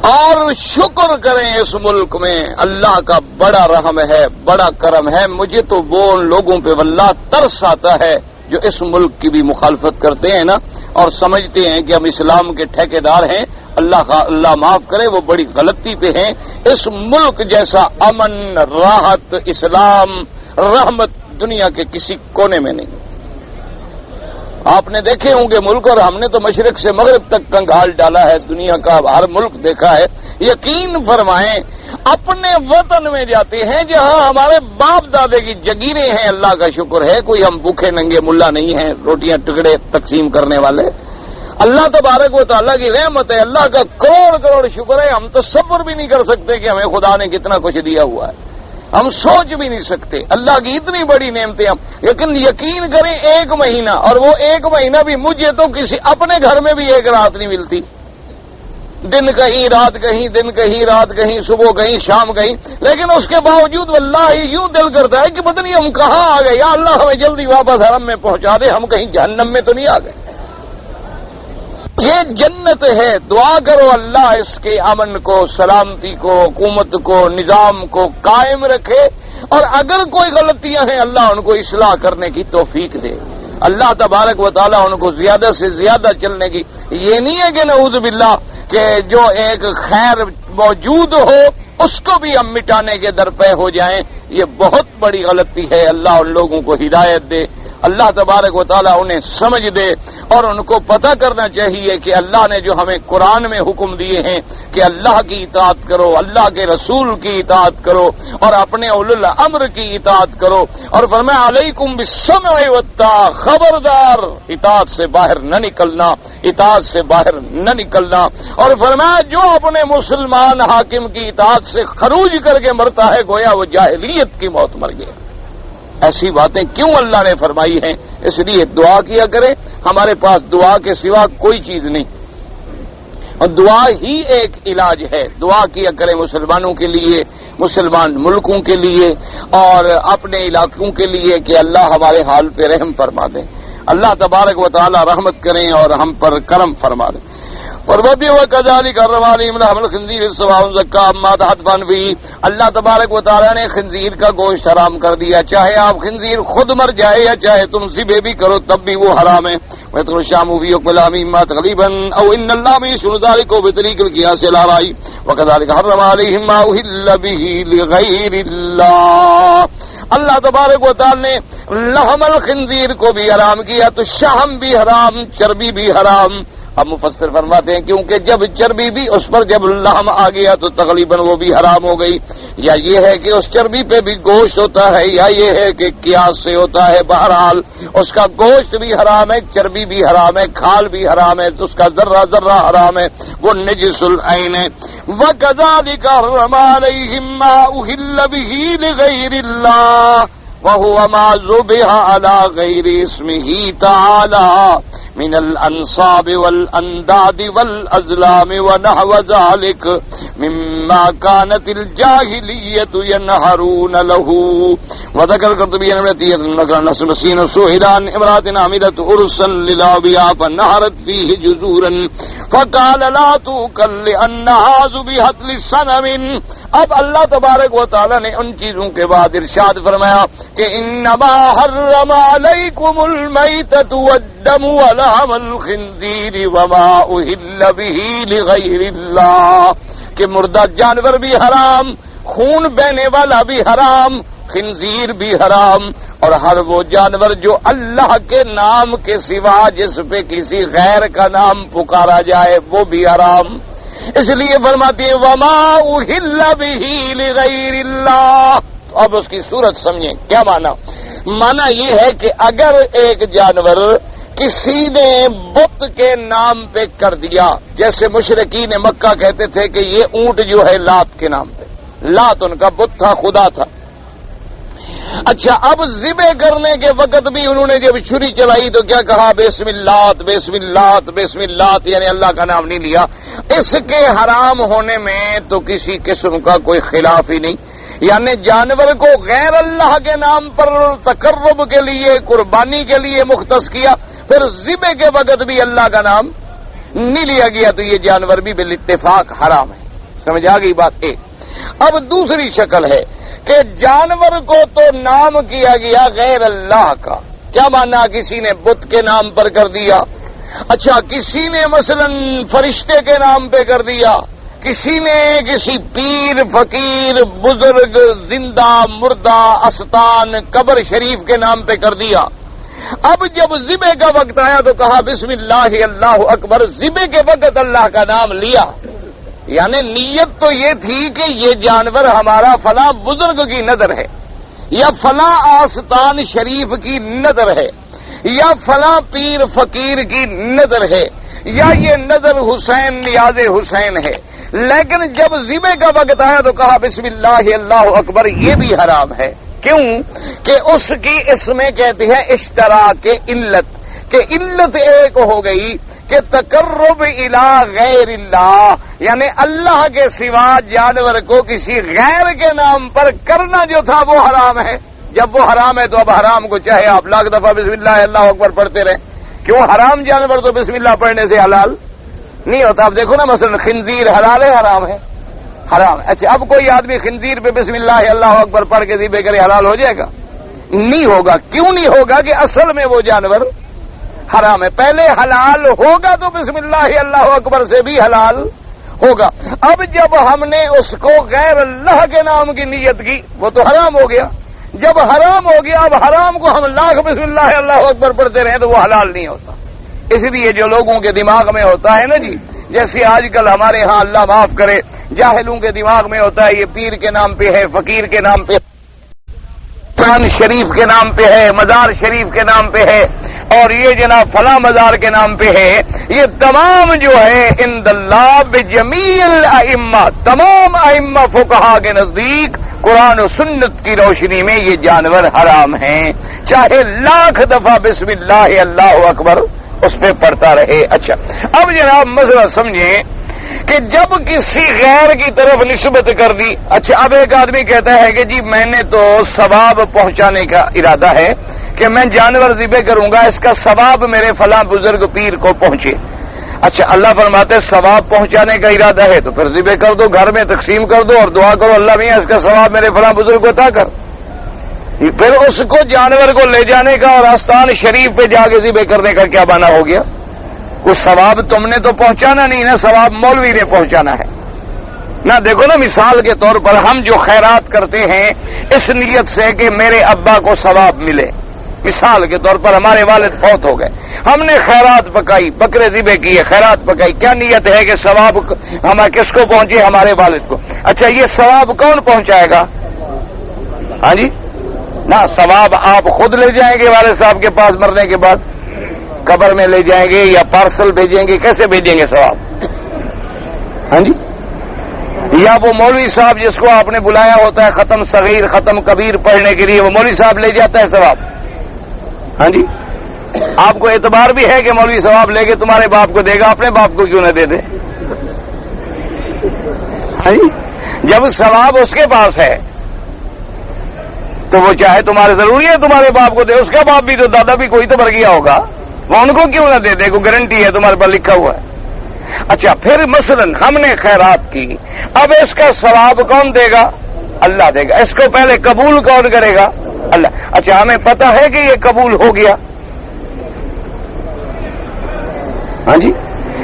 اور شکر کریں اس ملک میں اللہ کا بڑا رحم ہے، بڑا کرم ہے۔ مجھے تو وہ ان لوگوں پہ واللہ ترس آتا ہے جو اس ملک کی بھی مخالفت کرتے ہیں نا اور سمجھتے ہیں کہ ہم اسلام کے ٹھیکیدار ہیں، اللہ معاف کرے وہ بڑی غلطی پہ ہیں۔ اس ملک جیسا امن، راحت، اسلام، رحمت دنیا کے کسی کونے میں نہیں، آپ نے دیکھے ہوں گے ملک، اور ہم نے تو مشرق سے مغرب تک کنگال ڈالا ہے، دنیا کا ہر ملک دیکھا ہے. یقین فرمائیں اپنے وطن میں جاتے ہیں جہاں ہمارے باپ دادے کی جگیریں ہیں، اللہ کا شکر ہے کوئی ہم بھوکے ننگے ملا نہیں ہیں روٹیاں ٹکڑے تقسیم کرنے والے. اللہ تبارک و تعالیٰ کی رحمت ہے، اللہ کا کروڑ کروڑ شکر ہے. ہم تصور بھی نہیں کر سکتے کہ ہمیں خدا نے کتنا کچھ دیا ہوا ہے، ہم سوچ بھی نہیں سکتے اللہ کی اتنی بڑی نعمتیں ہم. لیکن یقین کریں ایک مہینہ، اور وہ ایک مہینہ بھی مجھے تو کسی اپنے گھر میں بھی ایک رات نہیں ملتی. دن کہیں رات کہیں، دن کہیں رات کہیں، صبح کہیں شام کہیں، لیکن اس کے باوجود واللہ یوں دل کرتا ہے کہ پتہ نہیں ہم کہاں آ گئے، یا اللہ ہمیں جلدی واپس حرم میں پہنچا دے، ہم کہیں جہنم میں تو نہیں آ گئے. یہ جنت ہے. دعا کرو اللہ اس کے امن کو، سلامتی کو، حکومت کو، نظام کو قائم رکھے، اور اگر کوئی غلطیاں ہیں اللہ ان کو اصلاح کرنے کی توفیق دے. اللہ تبارک و تعالیٰ ان کو زیادہ سے زیادہ چلنے کی. یہ نہیں ہے کہ نعوذ باللہ کہ جو ایک خیر موجود ہو اس کو بھی ہم مٹانے کے درپے ہو جائیں، یہ بہت بڑی غلطی ہے. اللہ ان لوگوں کو ہدایت دے، اللہ تبارک و تعالیٰ انہیں سمجھ دے، اور ان کو پتہ کرنا چاہیے کہ اللہ نے جو ہمیں قرآن میں حکم دیے ہیں کہ اللہ کی اطاعت کرو، اللہ کے رسول کی اطاعت کرو، اور اپنے اولو الامر کی اطاعت کرو. اور فرمایا علیکم بالسمع والطاعہ، خبردار اطاعت سے باہر نہ نکلنا، اطاعت سے باہر نہ نکلنا. اور فرمایا جو اپنے مسلمان حاکم کی اطاعت سے خروج کر کے مرتا ہے گویا وہ جاہلیت کی موت مر گیا. ایسی باتیں کیوں اللہ نے فرمائی ہیں؟ اس لیے دعا کیا کریں. ہمارے پاس دعا کے سوا کوئی چیز نہیں، اور دعا ہی ایک علاج ہے. دعا کیا کریں مسلمانوں کے لیے، مسلمان ملکوں کے لیے، اور اپنے علاقوں کے لیے کہ اللہ ہمارے حال پہ رحم فرما دیں. اللہ تبارک و تعالی رحمت کریں اور ہم پر کرم فرما دیں. پروبی و کذالک حرمانی من حمل خنزیر سواء زکا اما تحتفن بھی. اللہ تبارک و تعالیٰ نے خنزیر کا گوشت حرام کر دیا، چاہے آپ خنزیر خود مر جائے یا چاہے تم ذبح بھی کرو تب بھی وہ حرام ہے. وَيَدْخُلُ الشَّامُ فِي حُكْمِ الْأَمِيمَّةِ تَغْلِيبًا أَوْ إِنَّ اللَّهَ يَشْرُ ذَلِكَ بِطَرِيقِ الْقِيَاسِ لَا رَأْيِ وَكَذَلِكَ حَرَّمَ عَلَيْهِمْ مَا أُحِلَّ بِهِ لِغَيْرِ اللَّهِ. اللہ تبارک و تعالیٰ نے لحم الخنزیر کو بھی حرام کیا تو شہم بھی حرام، چربی بھی حرام. اب مفسر فرماتے ہیں کیونکہ جب چربی بھی اس پر جب لحم آ گیا تو تقریباً وہ بھی حرام ہو گئی. یا یہ ہے کہ اس چربی پہ بھی گوشت ہوتا ہے، یا یہ ہے کہ قیاس سے ہوتا ہے. بہرحال اس کا گوشت بھی حرام ہے، چربی بھی حرام ہے، کھال بھی حرام ہے، تو اس کا ذرہ ذرہ حرام ہے، وہ نجس العین ہے. وَكَذَلِكَ حَرَّمَ عَلَيْهِمْ مَا أُحِلَّ بِهِ لِغَيْرِ اللَّهِ وَهُوَ مَا ذُبِحَ عَلَى غَيْرِ اسْمِهِ تَعَالَى من الانصاب والانداد والازلام ونحو ذلك مما كانت الجاهليه ينهرون له. وذكر القرطبي ان نصر مسين سوهدان امراه عمدت ارسا للابيا فنهرت فيه جذورا فقال لا توكل لانها ذبحت للصنم. اب اللہ تبارک و تعالی نے ان چیزوں کے بعد ارشاد فرمایا کہ انما حرم علیکم المیتۃ والدم ولحم الخنزیر وما اہل به لغیر اللہ، کہ مردہ جانور بھی حرام، خون بہنے والا بھی حرام، خنزیر بھی حرام، اور ہر وہ جانور جو اللہ کے نام کے سوا جس پہ کسی غیر کا نام پکارا جائے وہ بھی حرام. اس لیے فرماتی ہے وما اہل به لغیر اللہ. اب اس کی صورت سمجھیں کیا معنی یہ ہے کہ اگر ایک جانور کسی نے بت کے نام پہ کر دیا، جیسے مشرکین مکہ کہتے تھے کہ یہ اونٹ جو ہے لات کے نام پہ، لات ان کا بت تھا، خدا تھا. اچھا اب ذبح کرنے کے وقت بھی انہوں نے جب چھری چلائی تو کیا کہا؟ بسم اللہ بسم اللہ بسم اللہ، یعنی اللہ کا نام نہیں لیا. اس کے حرام ہونے میں تو کسی قسم کا کوئی خلاف ہی نہیں. یعنی جانور کو غیر اللہ کے نام پر تقرب کے لیے، قربانی کے لیے مختص کیا، پھر ذبح کے وقت بھی اللہ کا نام نہیں لیا گیا، تو یہ جانور بھی بالاتفاق حرام ہے. سمجھ آ گئی بات ایک. اب دوسری شکل ہے کہ جانور کو تو نام کیا گیا غیر اللہ کا. کیا مانا؟ کسی نے بت کے نام پر کر دیا. اچھا کسی نے مثلا فرشتے کے نام پہ کر دیا، کسی نے کسی پیر فقیر بزرگ زندہ مردہ استان قبر شریف کے نام پہ کر دیا، اب جب ذبح کا وقت آیا تو کہا بسم اللہ اللہ اکبر، ذبح کے وقت اللہ کا نام لیا، یعنی نیت تو یہ تھی کہ یہ جانور ہمارا فلاں بزرگ کی نظر ہے، یا فلاں آستان شریف کی نظر ہے، یا فلاں پیر فقیر کی نظر ہے، یا یہ نظر حسین نیاز حسین ہے، لیکن جب ذبح کا وقت آیا تو کہا بسم اللہ اللہ اکبر، یہ بھی حرام ہے۔ کیوں کہ اس کی اس میں کہتے ہیں اشتراک علت، کہ علت ایک ہو گئی کہ تقرب الی غیر اللہ، یعنی اللہ کے سوا جانور کو کسی غیر کے نام پر کرنا جو تھا وہ حرام ہے۔ جب وہ حرام ہے تو اب حرام کو چاہے آپ لاکھ دفعہ بسم اللہ اللہ اکبر پڑھتے رہیں، کیوں حرام جانور تو بسم اللہ پڑھنے سے حلال نہیں ہوتا۔ اب دیکھو نا مثلا خنزیر حلال ہے حرام ہے؟ حرام۔ اچھا اب کوئی آدمی خنزیر پہ بسم اللہ اللہ اکبر پڑھ کے ذبح کرے حلال ہو جائے گا؟ نہیں ہوگا۔ کیوں نہیں ہوگا؟ کہ اصل میں وہ جانور حرام ہے، پہلے حلال ہوگا تو بسم اللہ اللہ اکبر سے بھی حلال ہوگا۔ اب جب ہم نے اس کو غیر اللہ کے نام کی نیت کی وہ تو حرام ہو گیا، جب حرام ہو گیا اب حرام کو ہم لاکھ بسم اللہ اللہ اکبر پڑھتے رہے تو وہ حلال نہیں ہوتا۔ اس لیے جو لوگوں کے دماغ میں ہوتا ہے نا جی، جیسے آج کل ہمارے ہاں اللہ معاف کرے جاہلوں کے دماغ میں ہوتا ہے یہ پیر کے نام پہ ہے، فقیر کے نام پہ، قرآن شریف کے نام پہ ہے، مزار شریف کے نام پہ ہے، اور یہ جناب فلاں مزار کے نام پہ ہے۔ یہ تمام جو ہے عند اللہ بجمیع الائمہ، تمام ائمہ فقہا کے نزدیک قرآن و سنت کی روشنی میں یہ جانور حرام ہیں، چاہے لاکھ دفعہ بسم اللہ اللہ اکبر اس پہ پڑھتا رہے۔ اچھا اب جناب مسئلہ سمجھیں کہ جب کسی غیر کی طرف نسبت کر دی، اچھا اب ایک آدمی کہتا ہے کہ جی میں نے تو ثواب پہنچانے کا ارادہ ہے کہ میں جانور ذبح کروں گا، اس کا ثواب میرے فلاں بزرگ پیر کو پہنچے۔ اچھا اللہ فرماتے ثواب پہنچانے کا ارادہ ہے تو پھر ذبح کر دو، گھر میں تقسیم کر دو اور دعا کرو اللہ میاں اس کا ثواب میرے فلاں بزرگ کو عطا کر۔ پھر اس کو جانور کو لے جانے کا اور آستان شریف پہ جا کے ذبح کرنے کا کیا بہانہ ہو گیا؟ کچھ ثواب تم نے تو پہنچانا نہیں نا، ثواب مولوی نے پہنچانا ہے نا۔ دیکھو نا مثال کے طور پر ہم جو خیرات کرتے ہیں اس نیت سے کہ میرے ابا کو ثواب ملے، مثال کے طور پر ہمارے والد فوت ہو گئے، ہم نے خیرات پکائی، بکرے ذبح کیے، خیرات پکائی، کیا نیت ہے کہ ثواب ہمیں کس کو پہنچے؟ ہمارے والد کو۔ اچھا یہ ثواب کون پہنچائے گا؟ ہاں جی نا، ثواب آپ خود لے جائیں گے والد صاحب کے پاس مرنے کے بعد، قبر میں لے جائیں گے یا پارسل بھیجیں گے؟ کیسے بھیجیں گے ثواب؟ ہاں جی، یا وہ مولوی صاحب جس کو آپ نے بلایا ہوتا ہے ختم صغیر ختم کبیر پڑھنے کے لیے، وہ مولوی صاحب لے جاتا ہے ثواب؟ ہاں جی، آپ کو اعتبار بھی ہے کہ مولوی ثواب لے کے تمہارے باپ کو دے گا، اپنے باپ کو کیوں نہ دے دے؟ ہاں جی، جب ثواب اس کے پاس ہے تو وہ چاہے تمہارے ضروری ہے تمہارے باپ کو دے، اس کا باپ بھی تو دادا بھی کوئی تو مر گیا ہوگا، وہ ان کو کیوں نہ دے دے؟ کوئی گارنٹی ہے تمہارے پاس لکھا ہوا ہے۔ اچھا پھر مثلا ہم نے خیرات کی، اب اس کا ثواب کون دے گا؟ اللہ دے گا۔ اس کو پہلے قبول کون کرے گا؟ اللہ۔ اچھا ہمیں پتہ ہے کہ یہ قبول ہو گیا؟ ہاں جی،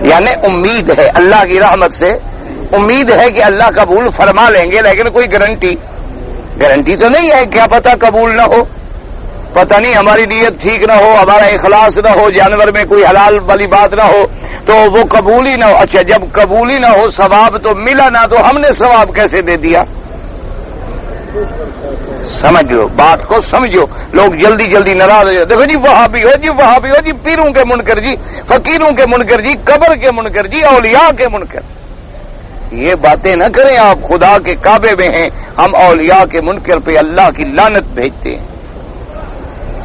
یعنی امید ہے اللہ کی رحمت سے، امید ہے کہ اللہ قبول فرما لیں گے، لیکن کوئی گارنٹی تو نہیں ہے، کیا پتہ قبول نہ ہو، پتہ نہیں ہماری نیت ٹھیک نہ ہو، ہمارا اخلاص نہ ہو، جانور میں کوئی حلال والی بات نہ ہو تو وہ قبول ہی نہ ہو۔ اچھا جب قبول ہی نہ ہو، ثواب تو ملا نہ، تو ہم نے ثواب کیسے دے دیا؟ سمجھو بات کو، سمجھو، لوگ جلدی جلدی ناراض ہو جاتے، دیکھو جی وہابی ہو جی، وہابی ہو جی، پیروں کے منکر جی، فقیروں کے منکر جی، قبر کے منکر جی، اولیاء کے منکر۔ یہ باتیں نہ کریں آپ، خدا کے کعبے میں ہیں، ہم اولیاء کے منکر پہ اللہ کی لعنت بھیجتے ہیں،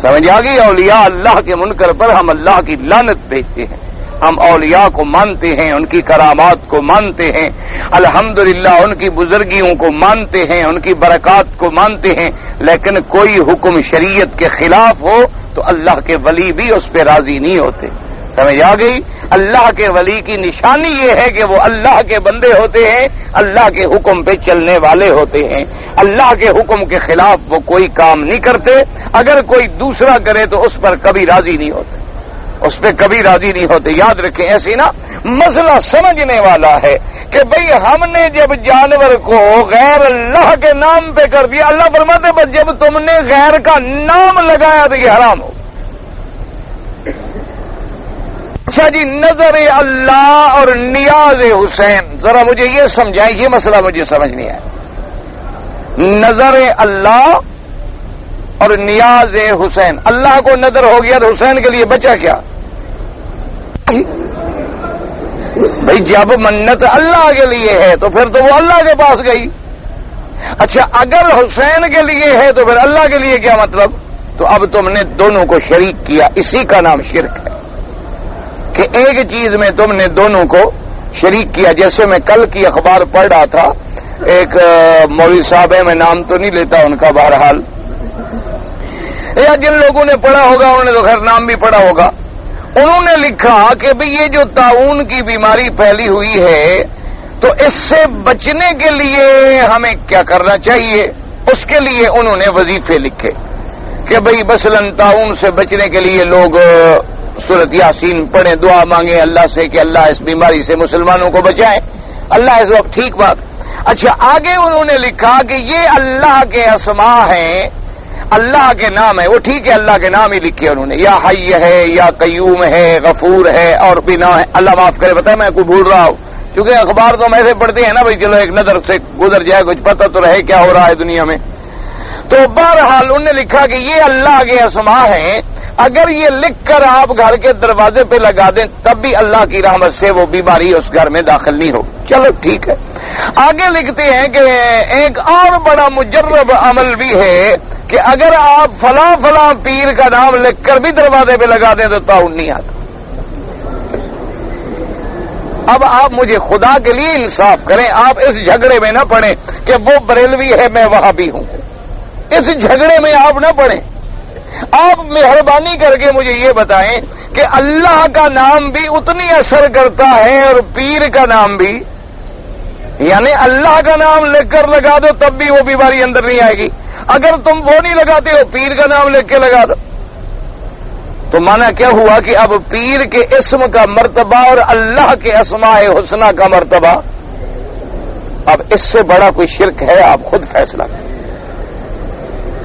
سمجھ آ گئی؟ اولیاء اللہ کے منکر پر ہم اللہ کی لعنت بھیجتے ہیں۔ ہم اولیاء کو مانتے ہیں، ان کی کرامات کو مانتے ہیں، الحمدللہ ان کی بزرگیوں کو مانتے ہیں، ان کی برکات کو مانتے ہیں، لیکن کوئی حکم شریعت کے خلاف ہو تو اللہ کے ولی بھی اس پہ راضی نہیں ہوتے، سمجھ آ گئی؟ اللہ کے ولی کی نشانی یہ ہے کہ وہ اللہ کے بندے ہوتے ہیں، اللہ کے حکم پہ چلنے والے ہوتے ہیں، اللہ کے حکم کے خلاف وہ کوئی کام نہیں کرتے، اگر کوئی دوسرا کرے تو اس پر کبھی راضی نہیں ہوتے، اس پہ کبھی راضی نہیں ہوتے۔ یاد رکھیں، ایسی نا مسئلہ سمجھنے والا ہے کہ بھئی ہم نے جب جانور کو غیر اللہ کے نام پہ کر دیا، اللہ فرماتے بس جب تم نے غیر کا نام لگایا تو یہ حرام ہو، اچھا جی، نظر اللہ اور نیاز حسین، ذرا مجھے یہ سمجھائیں، یہ مسئلہ مجھے سمجھ نہیں آیا۔ نظر اللہ اور نیاز حسین، اللہ کو نظر ہو گیا تو حسین کے لیے بچا کیا؟ بھئی جب منت اللہ کے لیے ہے تو پھر تو وہ اللہ کے پاس گئی۔ اچھا اگر حسین کے لیے ہے تو پھر اللہ کے لیے کیا مطلب؟ تو اب تم نے دونوں کو شریک کیا، اسی کا نام شرک ہے کہ ایک چیز میں تم نے دونوں کو شریک کیا۔ جیسے میں کل کی اخبار پڑھ رہا تھا، ایک مولوی صاحب ہے، میں نام تو نہیں لیتا ان کا، بہرحال یا جن لوگوں نے پڑھا ہوگا انہوں نے تو خیر نام بھی پڑھا ہوگا، انہوں نے لکھا کہ بھئی یہ جو طاعون کی بیماری پھیلی ہوئی ہے تو اس سے بچنے کے لیے ہمیں کیا کرنا چاہیے۔ اس کے لیے انہوں نے وظیفے لکھے کہ بھئی مثلا طاعون سے بچنے کے لیے لوگ سورۃ یاسین پڑھیں، دعا مانگیں اللہ سے کہ اللہ اس بیماری سے مسلمانوں کو بچائے۔ اللہ اس وقت ٹھیک بات۔ اچھا آگے انہوں نے لکھا کہ یہ اللہ کے اسماء ہیں، اللہ کے نام ہے، وہ ٹھیک ہے اللہ کے نام ہی لکھے انہوں نے، یا حی ہے، یا قیوم ہے، غفور ہے، اور بھی نام ہے، اللہ معاف کرے، بتائیں میں کوئی بھول رہا ہوں، کیونکہ اخبار تو ہم ایسے پڑھتے ہیں نا بھائی، چلو ایک نظر سے گزر جائے، کچھ پتہ تو رہے کیا ہو رہا ہے دنیا میں۔ تو بہرحال انہوں نے لکھا کہ یہ اللہ کے اسماء ہیں، اگر یہ لکھ کر آپ گھر کے دروازے پہ لگا دیں تب بھی اللہ کی رحمت سے وہ بیماری اس گھر میں داخل نہیں ہو۔ چلو ٹھیک ہے۔ آگے لکھتے ہیں کہ ایک اور بڑا مجرب عمل بھی ہے کہ اگر آپ فلاں فلاں پیر کا نام لکھ کر بھی دروازے پہ لگا دیں تو طاعون نہیں آتا۔ اب آپ مجھے خدا کے لیے انصاف کریں، آپ اس جھگڑے میں نہ پڑیں کہ وہ بریلوی ہے میں وہابی ہوں، اس جھگڑے میں آپ نہ پڑیں۔ آپ مہربانی کر کے مجھے یہ بتائیں کہ اللہ کا نام بھی اتنی اثر کرتا ہے اور پیر کا نام بھی، یعنی اللہ کا نام لکھ کر لگا دو تب بھی وہ بیماری اندر نہیں آئے گی، اگر تم وہ نہیں لگاتے ہو پیر کا نام لکھ کے لگا دو، تو مانا کیا ہوا کہ اب پیر کے اسم کا مرتبہ اور اللہ کے اسماء حسنہ کا مرتبہ، اب اس سے بڑا کوئی شرک ہے؟ آپ خود فیصلہ کریں،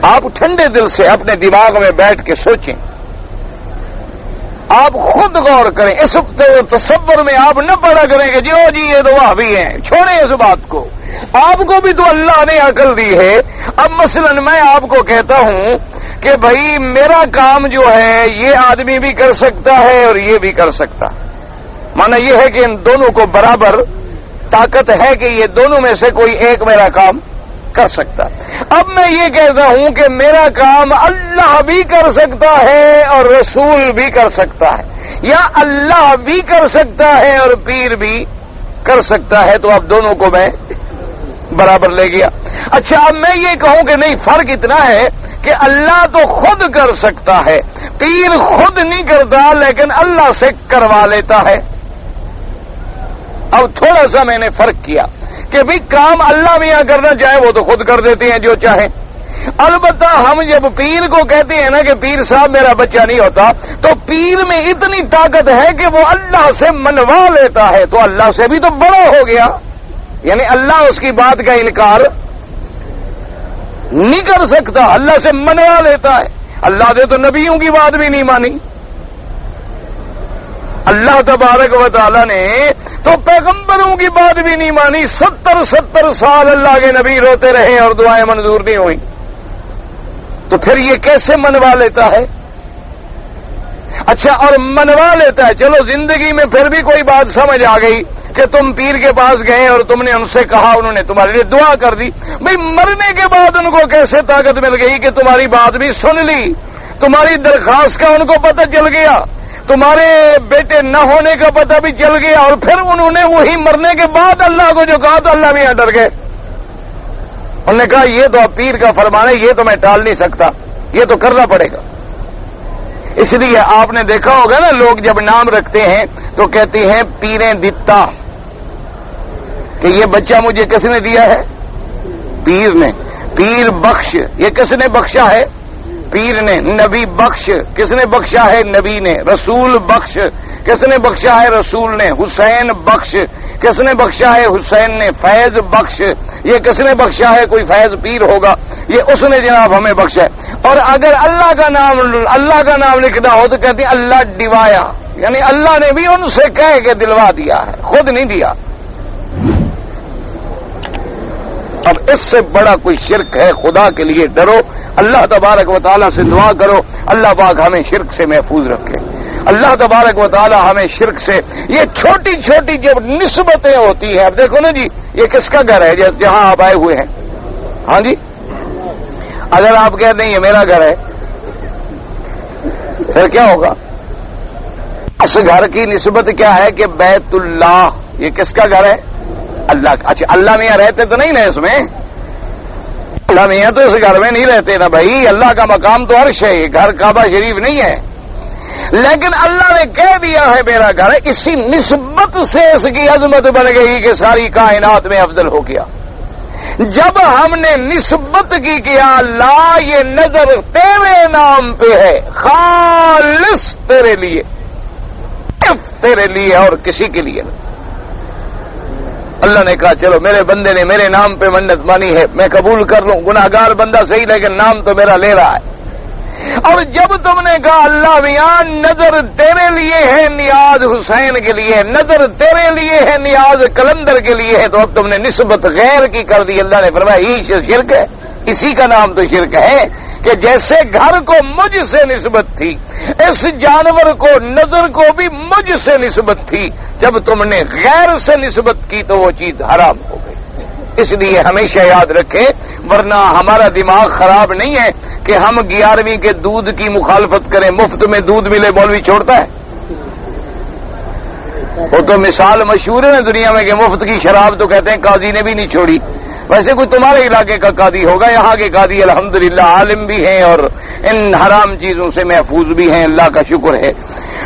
آپ ٹھنڈے دل سے اپنے دماغ میں بیٹھ کے سوچیں، آپ خود غور کریں، اس تصور میں آپ نہ پڑا کریں کہ جو جی یہ تو وہابی ہیں، چھوڑیں اس بات کو، آپ کو بھی تو اللہ نے عقل دی ہے۔ اب مثلا میں آپ کو کہتا ہوں کہ بھائی میرا کام جو ہے یہ آدمی بھی کر سکتا ہے اور یہ بھی کر سکتا ہے، مانا یہ ہے کہ ان دونوں کو برابر طاقت ہے کہ یہ دونوں میں سے کوئی ایک میرا کام کر سکتا۔ اب میں یہ کہتا ہوں کہ میرا کام اللہ بھی کر سکتا ہے اور رسول بھی کر سکتا ہے، یا اللہ بھی کر سکتا ہے اور پیر بھی کر سکتا ہے، تو اب دونوں کو میں برابر لے گیا۔ اچھا اب میں یہ کہوں کہ نہیں، فرق اتنا ہے کہ اللہ تو خود کر سکتا ہے، پیر خود نہیں کرتا لیکن اللہ سے کروا لیتا ہے۔ اب تھوڑا سا میں نے فرق کیا کہ بھی کام اللہ بھی یہاں کرنا چاہے وہ تو خود کر دیتے ہیں جو چاہیں، البتہ ہم جب پیر کو کہتے ہیں نا کہ پیر صاحب میرا بچہ نہیں ہوتا، تو پیر میں اتنی طاقت ہے کہ وہ اللہ سے منوا لیتا ہے، تو اللہ سے بھی تو بڑا ہو گیا، یعنی اللہ اس کی بات کا انکار نہیں کر سکتا، اللہ سے منوا لیتا ہے۔ اللہ نے تو نبیوں کی بات بھی نہیں مانی، اللہ تبارک و تعالی نے تو پیغمبروں کی بات بھی نہیں مانی، 70 سال اللہ کے نبی روتے رہے اور دعائیں منظور نہیں ہوئی، تو پھر یہ کیسے منوا لیتا ہے؟ اچھا اور منوا لیتا ہے، چلو زندگی میں پھر بھی کوئی بات سمجھ آ گئی کہ تم پیر کے پاس گئے اور تم نے ان سے کہا، انہوں نے تمہارے لیے دعا کر دی، بھئی مرنے کے بعد ان کو کیسے طاقت مل گئی کہ تمہاری بات بھی سن لی، تمہاری درخواست کا ان کو پتہ چل گیا، تمہارے بیٹے نہ ہونے کا پتہ بھی چل گیا، اور پھر انہوں نے وہی مرنے کے بعد اللہ کو جو کہا تو اللہ بھی ڈر گئے، انہوں نے کہا یہ تو اب پیر کا فرمان ہے، یہ تو میں ٹال نہیں سکتا، یہ تو کرنا پڑے گا۔ اس لیے آپ نے دیکھا ہوگا نا، لوگ جب نام رکھتے ہیں تو کہتے ہیں پیریں دتا، کہ یہ بچہ مجھے کس نے دیا ہے؟ پیر نے۔ پیر بخش، یہ کس نے بخشا ہے؟ پیر نے۔ نبی بخش، کس نے بخشا ہے؟ نبی نے۔ رسول بخش، کس نے بخشا ہے؟ رسول نے۔ حسین بخش، کس نے بخشا ہے؟ حسین نے۔ فیض بخش، یہ کس نے بخشا ہے؟ کوئی فیض پیر ہوگا، یہ اس نے جناب ہمیں بخشا ہے۔ اور اگر اللہ کا نام لکھنا ہو تو کہتے ہیں اللہ ڈیوایا، یعنی اللہ نے بھی ان سے کہہ کے دلوا دیا ہے، خود نہیں دیا۔ اب اس سے بڑا کوئی شرک ہے؟ خدا کے لیے ڈرو، اللہ تبارک و تعالیٰ سے دعا کرو، اللہ پاک ہمیں شرک سے محفوظ رکھے۔ اللہ تبارک و تعالیٰ ہمیں شرک سے، یہ چھوٹی چھوٹی جب نسبتیں ہوتی ہیں، اب دیکھو نا جی، یہ کس کا گھر ہے جہاں آپ آئے ہوئے ہیں؟ ہاں جی، اگر آپ کہتے ہیں یہ میرا گھر ہے پھر کیا ہوگا؟ اس گھر کی نسبت کیا ہے کہ بیت اللہ، یہ کس کا گھر ہے؟ اللہ کا۔ اچھا، اللہ میاں رہتے تو نہیں نا اس میں؟ اللہ میاں تو اس گھر میں نہیں رہتے نا بھائی، اللہ کا مقام تو عرش ہے، یہ گھر کعبہ شریف نہیں ہے۔ لیکن اللہ نے کہہ دیا ہے میرا گھر ہے، اسی نسبت سے اس کی عظمت بن گئی کہ ساری کائنات میں افضل ہو گیا۔ جب ہم نے نسبت کی کیا اللہ یہ نظر تیرے نام پہ ہے، خالص تیرے لیے، صرف تیرے لیے اور کسی کے لیے نہیں۔ اللہ نے کہا چلو میرے بندے نے میرے نام پہ منت مانی ہے، میں قبول کر لوں، گناہگار بندہ صحیح لیکن نام تو میرا لے رہا ہے۔ اور جب تم نے کہا اللہ میاں نظر تیرے لیے ہے، نیاز حسین کے لیے، نظر تیرے لیے ہے، نیاز کلندر کے لیے ہے، تو اب تم نے نسبت غیر کی کر دی۔ اللہ نے فرمایا یہ شرک ہے، اسی کا نام تو شرک ہے کہ جیسے گھر کو مجھ سے نسبت تھی، اس جانور کو نظر کو بھی مجھ سے نسبت تھی، جب تم نے غیر سے نسبت کی تو وہ چیز حرام ہو گئی۔ اس لیے ہمیشہ یاد رکھیں، ورنہ ہمارا دماغ خراب نہیں ہے کہ ہم 11ویں کے دودھ کی مخالفت کریں۔ مفت میں دودھ ملے مولوی چھوڑتا ہے؟ وہ تو مثال مشہور ہے دنیا میں کہ مفت کی شراب تو کہتے ہیں قاضی نے بھی نہیں چھوڑی۔ ویسے کوئی تمہارے علاقے کا قاضی ہوگا، یہاں کے قاضی الحمدللہ عالم بھی ہیں اور ان حرام چیزوں سے محفوظ بھی ہیں، اللہ کا شکر ہے۔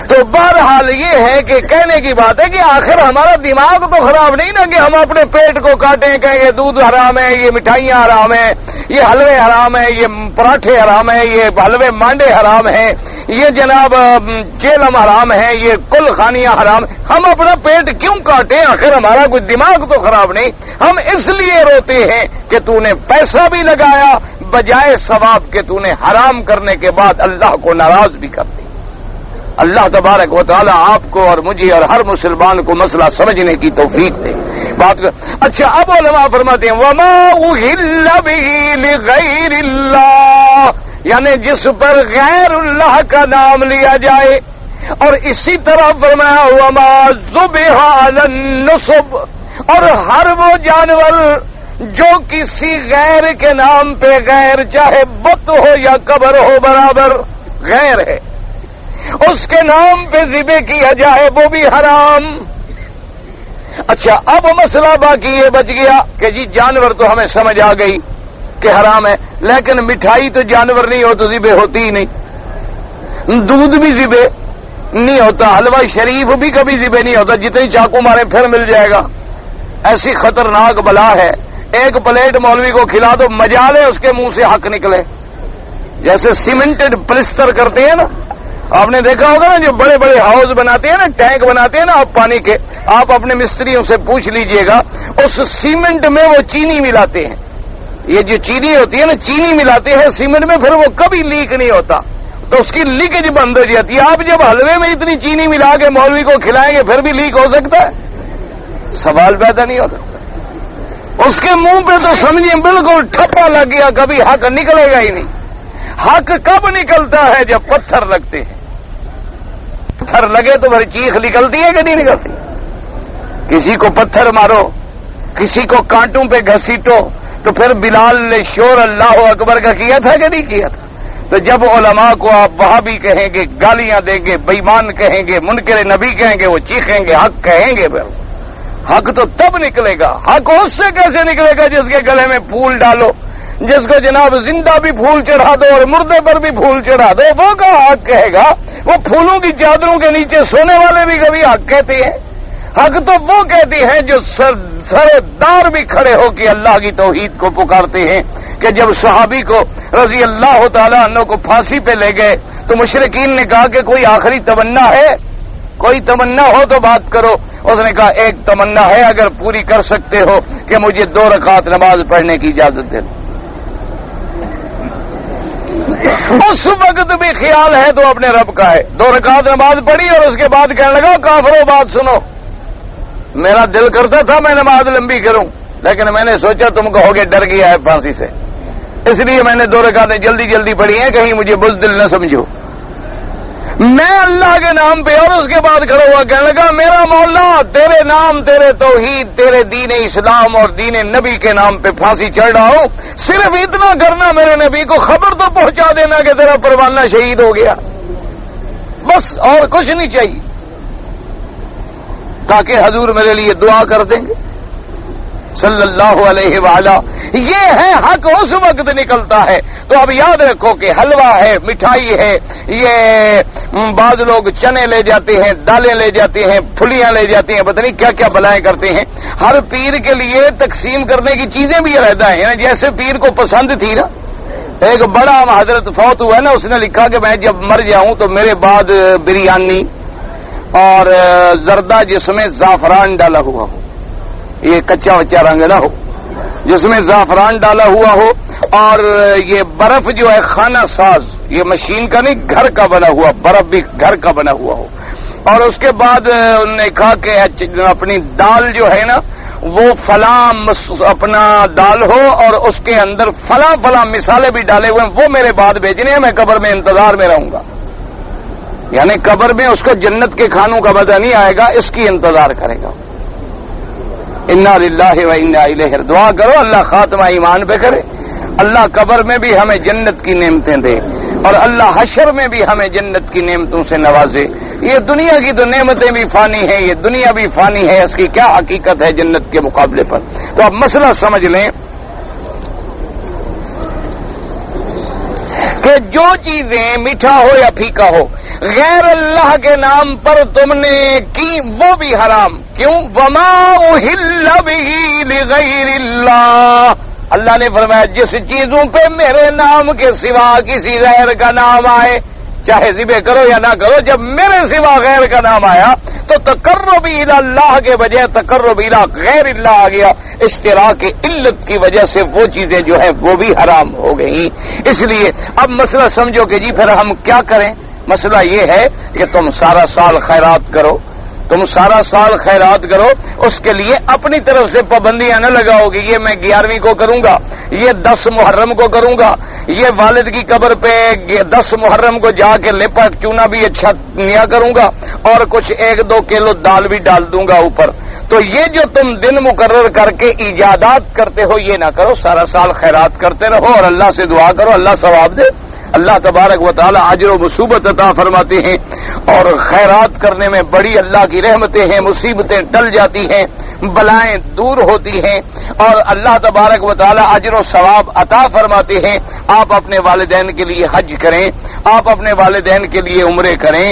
تو بہرحال یہ ہے کہ کہنے کی بات ہے کہ آخر ہمارا دماغ تو خراب نہیں نا کہ ہم اپنے پیٹ کو کاٹیں، کہیں گے دودھ حرام ہے، یہ مٹھائیاں حرام ہیں، یہ حلوے حرام ہیں، یہ پراٹھے حرام ہیں، یہ حلوے مانڈے حرام ہیں، یہ جناب چیلم حرام ہے، یہ کل خانیاں حرام۔ ہم اپنا پیٹ کیوں کاٹیں؟ آخر ہمارا کوئی دماغ تو خراب نہیں۔ ہم اس لیے روتے ہیں کہ تو نے پیسہ بھی لگایا بجائے ثواب کے تو نے حرام کرنے کے بعد اللہ کو ناراض بھی کر دی۔ اللہ تبارک و تعالی آپ کو اور مجھے اور ہر مسلمان کو مسئلہ سمجھنے کی توفیق دے۔ بات اچھا، اب علماء فرماتے ہیں وما اہل بہ لغیر اللہ، یعنی جس پر غیر اللہ کا نام لیا جائے۔ اور اسی طرح فرمایا وما ذبح علی النصب، اور ہر وہ جانور جو کسی غیر کے نام پہ، غیر چاہے بت ہو یا قبر ہو برابر غیر ہے، اس کے نام پہ ذبح کیا جائے وہ بھی حرام۔ اچھا، اب مسئلہ باقی یہ بچ گیا کہ جی جانور تو ہمیں سمجھ آ گئی کہ حرام ہے، لیکن مٹھائی تو جانور نہیں ہو تو ذبح ہوتی ہی نہیں، دودھ بھی ذبح نہیں ہوتا، حلوہ شریف بھی کبھی ذبح نہیں ہوتا، جتنی چاقو مارے پھر مل جائے گا۔ ایسی خطرناک بلا ہے، ایک پلیٹ مولوی کو کھلا دو مجالے اس کے منہ سے حق نکلے، جیسے سیمنٹڈ پلسٹر کرتے ہیں نا، آپ نے دیکھا ہوگا نا جو بڑے بڑے ہاؤس بناتے ہیں نا، ٹینک بناتے ہیں نا آپ پانی کے، آپ اپنے مستریوں سے پوچھ لیجئے گا اس سیمنٹ میں وہ چینی ملاتے ہیں، یہ جو چینی ہوتی ہے نا چینی ملاتے ہیں سیمنٹ میں، پھر وہ کبھی لیک نہیں ہوتا، تو اس کی لیکیج بند ہو جاتی ہے۔ آپ جب حلوے میں اتنی چینی ملا کے مولوی کو کھلائیں گے پھر بھی لیک ہو سکتا ہے؟ سوال پیدا نہیں ہوتا۔ اس کے منہ پہ تو سمجھیں بالکل ٹھپا لگ گیا، کبھی حق نکلے گا ہی نہیں۔ حق کب نکلتا ہے؟ جب پتھر لگتے ہیں، پتھر لگے تو پھر چیخ نکلتی ہے کہ نہیں نکلتی؟ کسی کو پتھر مارو، کسی کو کانٹوں پہ گھسیٹو، تو پھر بلال نے شور اللہ اکبر کا کیا تھا کہ نہیں کیا تھا؟ تو جب علماء کو آپ وہابی کہیں گے، گالیاں دیں گے، بے ایمان کہیں گے، منکر نبی کہیں گے، وہ چیخیں گے، حق کہیں گے، پھر حق تو تب نکلے گا۔ حق اس سے کیسے نکلے گا جس کے گلے میں پھول ڈالو، جس کو جناب زندہ بھی پھول چڑھا دو اور مردے پر بھی پھول چڑھا دو، وہ کا حق کہے گا؟ وہ پھولوں کی چادروں کے نیچے سونے والے بھی کبھی حق کہتے ہیں؟ حق تو وہ کہتے ہیں جو سردار بھی کھڑے ہو کے اللہ کی توحید کو پکارتے ہیں۔ کہ جب صحابی کو رضی اللہ تعالیٰ عنہ کو پھانسی پہ لے گئے تو مشرکین نے کہا کہ کوئی آخری تمنا ہے، کوئی تمنا ہو تو بات کرو۔ اس نے کہا ایک تمنا ہے، اگر پوری کر سکتے ہو کہ مجھے 2 رکعت نماز پڑھنے کی اجازت دے دو۔ اس وقت بھی خیال ہے تو اپنے رب کا ہے. 2 رکعت نماز پڑھی اور اس کے بعد کہنے لگا کافروں بات سنو. میرا دل کرتا تھا میں نماز لمبی کروں، لیکن میں نے سوچا تم کہو گے ڈر گیا ہے پھانسی سے، اس لیے میں نے 2 رکعتیں جلدی جلدی پڑھی ہیں، کہیں مجھے بزدل نہ سمجھو. میں اللہ کے نام پہ اور اس کے بعد کھڑا ہوا کہنے لگا میرا مولا تیرے نام، تیرے توحید، تیرے دین اسلام اور دین نبی کے نام پہ پھانسی چڑھ رہا ہوں، صرف اتنا کرنا میرے نبی کو خبر تو پہنچا دینا کہ تیرا پروانہ شہید ہو گیا، بس اور کچھ نہیں چاہیے، تاکہ حضور میرے لیے دعا کر دیں گے صلی اللہ علیہ وآلہ. یہ ہے حق اس وقت نکلتا ہے. تو اب یاد رکھو کہ حلوہ ہے، مٹھائی ہے، یہ بعض لوگ چنے لے جاتے ہیں، دالیں لے جاتے ہیں، پھلیاں لے جاتے ہیں، پتہ نہیں کیا کیا بلائیں کرتے ہیں. ہر پیر کے لیے تقسیم کرنے کی چیزیں بھی علیحدہ ہیں، جیسے پیر کو پسند تھی نا. ایک بڑا حضرت فوت ہوا ہے نا، اس نے لکھا کہ میں جب مر جاؤں تو میرے بعد بریانی اور زردہ جس میں زعفران ڈالا ہوا ہو، یہ کچا وچا رنگ نہ ہو، جس میں زعفران ڈالا ہوا ہو، اور یہ برف جو ہے خانہ ساز، یہ مشین کا نہیں گھر کا بنا ہوا، برف بھی گھر کا بنا ہوا ہو. اور اس کے بعد انہوں نے کہا کہ اپنی دال جو ہے نا وہ فلاں اپنا دال ہو اور اس کے اندر فلاں فلاں مثالیں بھی ڈالے ہوئے ہیں، وہ میرے بعد بھیجنے ہیں، میں قبر میں انتظار میں رہوں گا. یعنی قبر میں اس کو جنت کے کھانوں کا مزہ نہیں آئے گا، اس کی انتظار کرے گا. انا للہ و انا الیہ. دعا کرو اللہ خاتمہ ایمان پہ کرے، اللہ قبر میں بھی ہمیں جنت کی نعمتیں دے اور اللہ حشر میں بھی ہمیں جنت کی نعمتوں سے نوازے. یہ دنیا کی تو نعمتیں بھی فانی ہیں، یہ دنیا بھی فانی ہے، اس کی کیا حقیقت ہے جنت کے مقابلے پر. تو اب مسئلہ سمجھ لیں کہ جو چیزیں میٹھا ہو یا پھیکا ہو غیر اللہ کے نام پر تم نے کی وہ بھی حرام. کیوں؟ وما اہل بہ لغیر اللہ. اللہ نے فرمایا جس چیزوں پہ میرے نام کے سوا کسی غیر کا نام آئے، چاہے ذبح کرو یا نہ کرو، جب میرے سوا غیر کا نام آیا تو تقرب الی اللہ کے بجائے تقرب الی غیر اللہ آ گیا. اشتراک علت کی وجہ سے وہ چیزیں جو ہیں وہ بھی حرام ہو گئی. اس لیے اب مسئلہ سمجھو کہ جی پھر ہم کیا کریں. مسئلہ یہ ہے کہ تم سارا سال خیرات کرو، تم سارا سال خیرات کرو، اس کے لیے اپنی طرف سے پابندیاں نہ لگاؤ کہ یہ میں 11ویں کو کروں گا، یہ 10 محرم کو کروں گا، یہ والد کی قبر پہ 10 محرم کو جا کے لیپا چونا بھی اچھا نیا کروں گا اور کچھ 1-2 کلو دال بھی ڈال دوں گا اوپر. تو یہ جو تم دن مقرر کر کے ایجادات کرتے ہو یہ نہ کرو. سارا سال خیرات کرتے رہو اور اللہ سے دعا کرو اللہ ثواب دے. اللہ تبارک و تعالی اجر و مصیبت عطا فرماتے ہیں اور خیرات کرنے میں بڑی اللہ کی رحمتیں ہیں، مصیبتیں ٹل جاتی ہیں، بلائیں دور ہوتی ہیں اور اللہ تبارک و تعالی اجر و ثواب عطا فرماتے ہیں. آپ اپنے والدین کے لیے حج کریں، آپ اپنے والدین کے لیے عمرے کریں،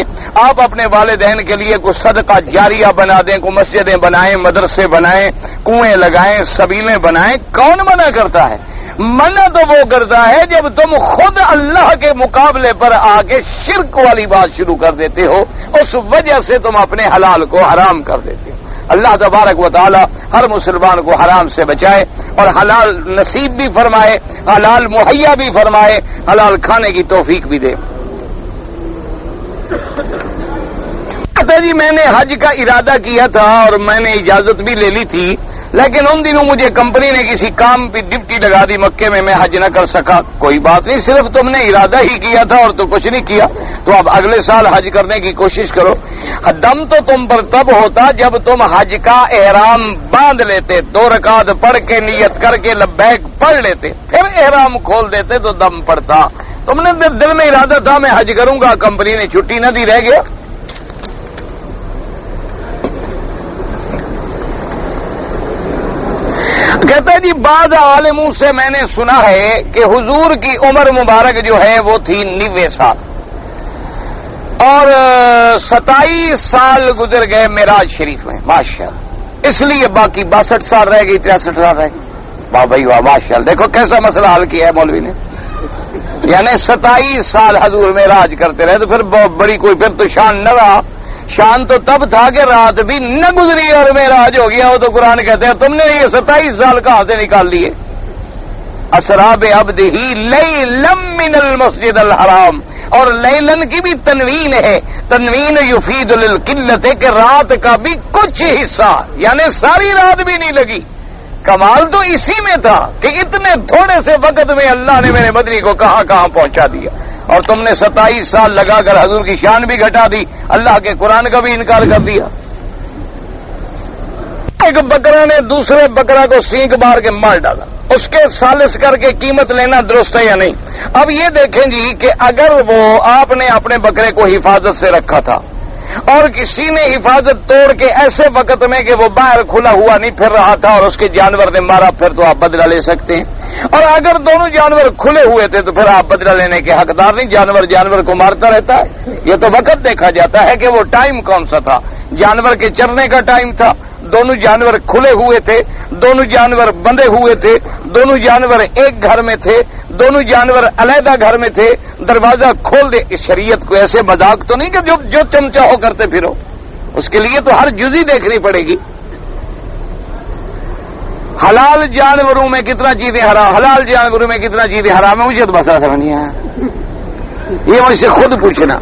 آپ اپنے والدین کے لیے کوئی صدقہ جاریہ بنا دیں، کوئی مسجدیں بنائیں، مدرسے بنائیں، کنویں لگائیں، سبیلیں بنائیں. کون منع کرتا ہے؟ منع تو وہ کرتا ہے جب تم خود اللہ کے مقابلے پر آگے شرک والی بات شروع کر دیتے ہو، اس وجہ سے تم اپنے حلال کو حرام کر دیتے ہو. اللہ تبارک و تعالی ہر مسلمان کو حرام سے بچائے اور حلال نصیب بھی فرمائے، حلال مہیا بھی فرمائے، حلال کھانے کی توفیق بھی دے. جی میں نے حج کا ارادہ کیا تھا اور میں نے اجازت بھی لے لی تھی، لیکن ان دنوں مجھے کمپنی نے کسی کام پہ ڈپٹی لگا دی مکے میں حج نہ کر سکا. کوئی بات نہیں، صرف تم نے ارادہ ہی کیا تھا اور تو کچھ نہیں کیا. تو اب اگلے سال حج کرنے کی کوشش کرو. دم تو تم پر تب ہوتا جب تم حج کا احرام باندھ لیتے، 2 رکعت پڑھ کے نیت کر کے لبیک پڑھ لیتے، پھر احرام کھول دیتے تو دم پڑتا. تم نے دل میں ارادہ تھا میں حج کروں گا، کمپنی نے چھٹی نہ دی، رہ گیا. کہتا ہے جی بعض عالموں سے میں نے سنا ہے کہ حضور کی عمر مبارک جو ہے وہ تھی 90 سال اور 27 سال گزر گئے معراج شریف میں ماشاءاللہ. اس لیے باقی 62 سال رہ گئی، 63 سال رہ گئی. واہ بھائی واہ ماشاءاللہ. دیکھو کیسا مسئلہ حل کیا ہے مولوی نے. یعنی 27 سال حضور معراج کرتے رہے تو پھر بڑی کوئی پھر تو شان نہ رہا. شان تو تب تھا کہ رات بھی نہ گزری اور معراج ہو گیا. وہ تو قرآن کہتے ہیں تم نے یہ 27 سال کہاں سے نکال لیے. اسراب عبدہ لیلم من المسجد الحرام، اور لیلن کی بھی تنوین ہے، تنوین یفید للقلت ہے کہ رات کا بھی کچھ حصہ، یعنی ساری رات بھی نہیں لگی۔ کمال تو اسی میں تھا کہ اتنے تھوڑے سے وقت میں اللہ نے میرے مدنی کو کہاں کہاں پہنچا دیا، اور تم نے 27 سال لگا کر حضور کی شان بھی گھٹا دی، اللہ کے قرآن کا بھی انکار کر دیا۔ ایک بکرا نے دوسرے بکرا کو سینگ مار کے مار ڈالا، اس کے ثالث کر کے قیمت لینا درست ہے یا نہیں؟ اب یہ دیکھیں جی کہ اگر وہ آپ نے اپنے بکرے کو حفاظت سے رکھا تھا اور کسی نے حفاظت توڑ کے ایسے وقت میں کہ وہ باہر کھلا ہوا نہیں پھر رہا تھا اور اس کے جانور نے مارا، پھر تو آپ بدلہ لے سکتے ہیں۔ اور اگر دونوں جانور کھلے ہوئے تھے تو پھر آپ بدلہ لینے کے حقدار نہیں، جانور کو مارتا رہتا ہے۔ یہ تو وقت دیکھا جاتا ہے کہ وہ ٹائم کون سا تھا، جانور کے چرنے کا ٹائم تھا، دونوں جانور کھلے ہوئے تھے، دونوں جانور بندھے ہوئے تھے، دونوں جانور ایک گھر میں تھے، دونوں جانور علیحدہ گھر میں تھے، دروازہ کھول دے۔ اس شریعت کو ایسے مذاق تو نہیں کہ جو چمچا ہو کرتے پھرو، اس کے لیے تو ہر جزی دیکھنی پڑے گی۔ حلال جانوروں میں کتنا چیزیں حرام، حلال جانوروں میں کتنا چیزیں حرام ہے، مجھے تو مسئلہ سمجھ نہیں آیا، یہ مجھ سے خود پوچھنا۔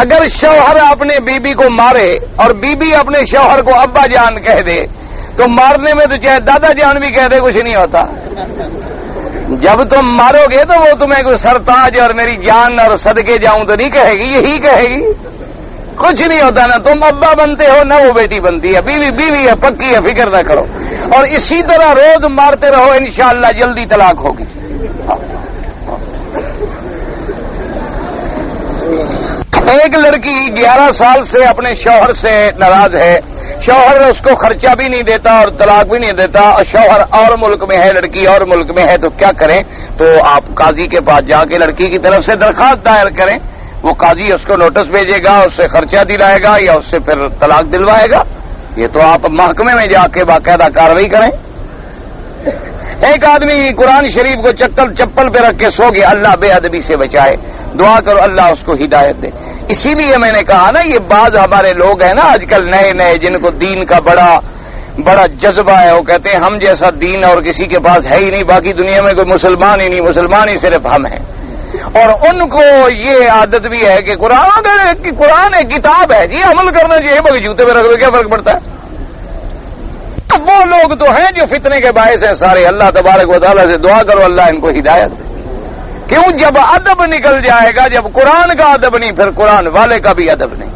اگر شوہر اپنے بیوی کو مارے اور بیوی اپنے شوہر کو ابا جان کہہ دے تو مارنے میں تو چاہے دادا جان بھی کہہ دے کچھ نہیں ہوتا۔ جب تم مارو گے تو وہ تمہیں کوئی سرتاج اور میری جان اور صدقے جاؤں تو نہیں کہے گی، یہی کہے گی، کچھ نہیں ہوتا۔ نہ تم ابا بنتے ہو نہ وہ بیٹی بنتی ہے، بیوی بیوی ہے، پکی ہے، فکر نہ کرو۔ اور اسی طرح روز مارتے رہو، انشاءاللہ جلدی طلاق ہوگی۔ ایک لڑکی 11 سال سے اپنے شوہر سے ناراض ہے، شوہر اس کو خرچہ بھی نہیں دیتا اور طلاق بھی نہیں دیتا، اور شوہر اور ملک میں ہے، لڑکی اور ملک میں ہے، تو کیا کریں؟ تو آپ قاضی کے پاس جا کے لڑکی کی طرف سے درخواست دائر کریں، وہ قاضی اس کو نوٹس بھیجے گا، اس سے خرچہ دلائے گا یا اس سے پھر طلاق دلوائے گا۔ یہ تو آپ محکمے میں جا کے باقاعدہ کارروائی کریں۔ ایک آدمی قرآن شریف کو چپل پہ رکھ کے سو گیا، اللہ بے ادبی سے بچائے، دعا کرو اللہ اس کو ہدایت دے۔ اسی لیے میں نے کہا نا، یہ بعض ہمارے لوگ ہیں نا آج کل نئے جن کو دین کا بڑا جذبہ ہے، وہ کہتے ہیں ہم جیسا دین اور کسی کے پاس ہے ہی نہیں، باقی دنیا میں کوئی مسلمان ہی نہیں، مسلمان ہی صرف ہم ہیں۔ اور ان کو یہ عادت بھی ہے کہ قرآن ایک کتاب ہے جی، عمل کرنا چاہیے، باقی جوتے پہ رکھ دو کیا فرق پڑتا ہے۔ وہ لوگ تو ہیں جو فتنے کے باعث ہیں سارے، اللہ تبارک و تعالیٰ سے دعا کرو اللہ ان کو ہدایت دے۔ کیوں؟ جب ادب نکل جائے گا، جب قرآن کا ادب نہیں پھر قرآن والے کا بھی ادب نہیں۔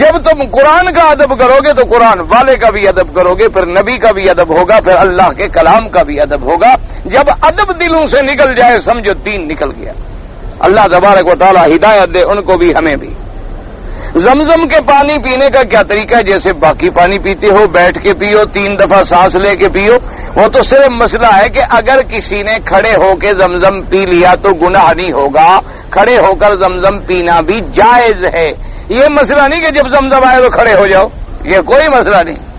جب تم قرآن کا ادب کرو گے تو قرآن والے کا بھی ادب کرو گے، پھر نبی کا بھی ادب ہوگا، پھر اللہ کے کلام کا بھی ادب ہوگا۔ جب ادب دلوں سے نکل جائے سمجھو دین نکل گیا۔ اللہ تبارک و تعالیٰ ہدایت دے ان کو بھی ہمیں بھی۔ زمزم کے پانی پینے کا کیا طریقہ ہے؟ جیسے باقی پانی پیتے ہو، بیٹھ کے پیو، 3 دفعہ سانس لے کے پیو۔ وہ تو صرف مسئلہ ہے کہ اگر کسی نے کھڑے ہو کے زمزم پی لیا تو گناہ نہیں ہوگا، کھڑے ہو کر زمزم پینا بھی جائز ہے۔ یہ مسئلہ نہیں کہ جب زمزم آئے تو کھڑے ہو جاؤ، یہ کوئی مسئلہ نہیں۔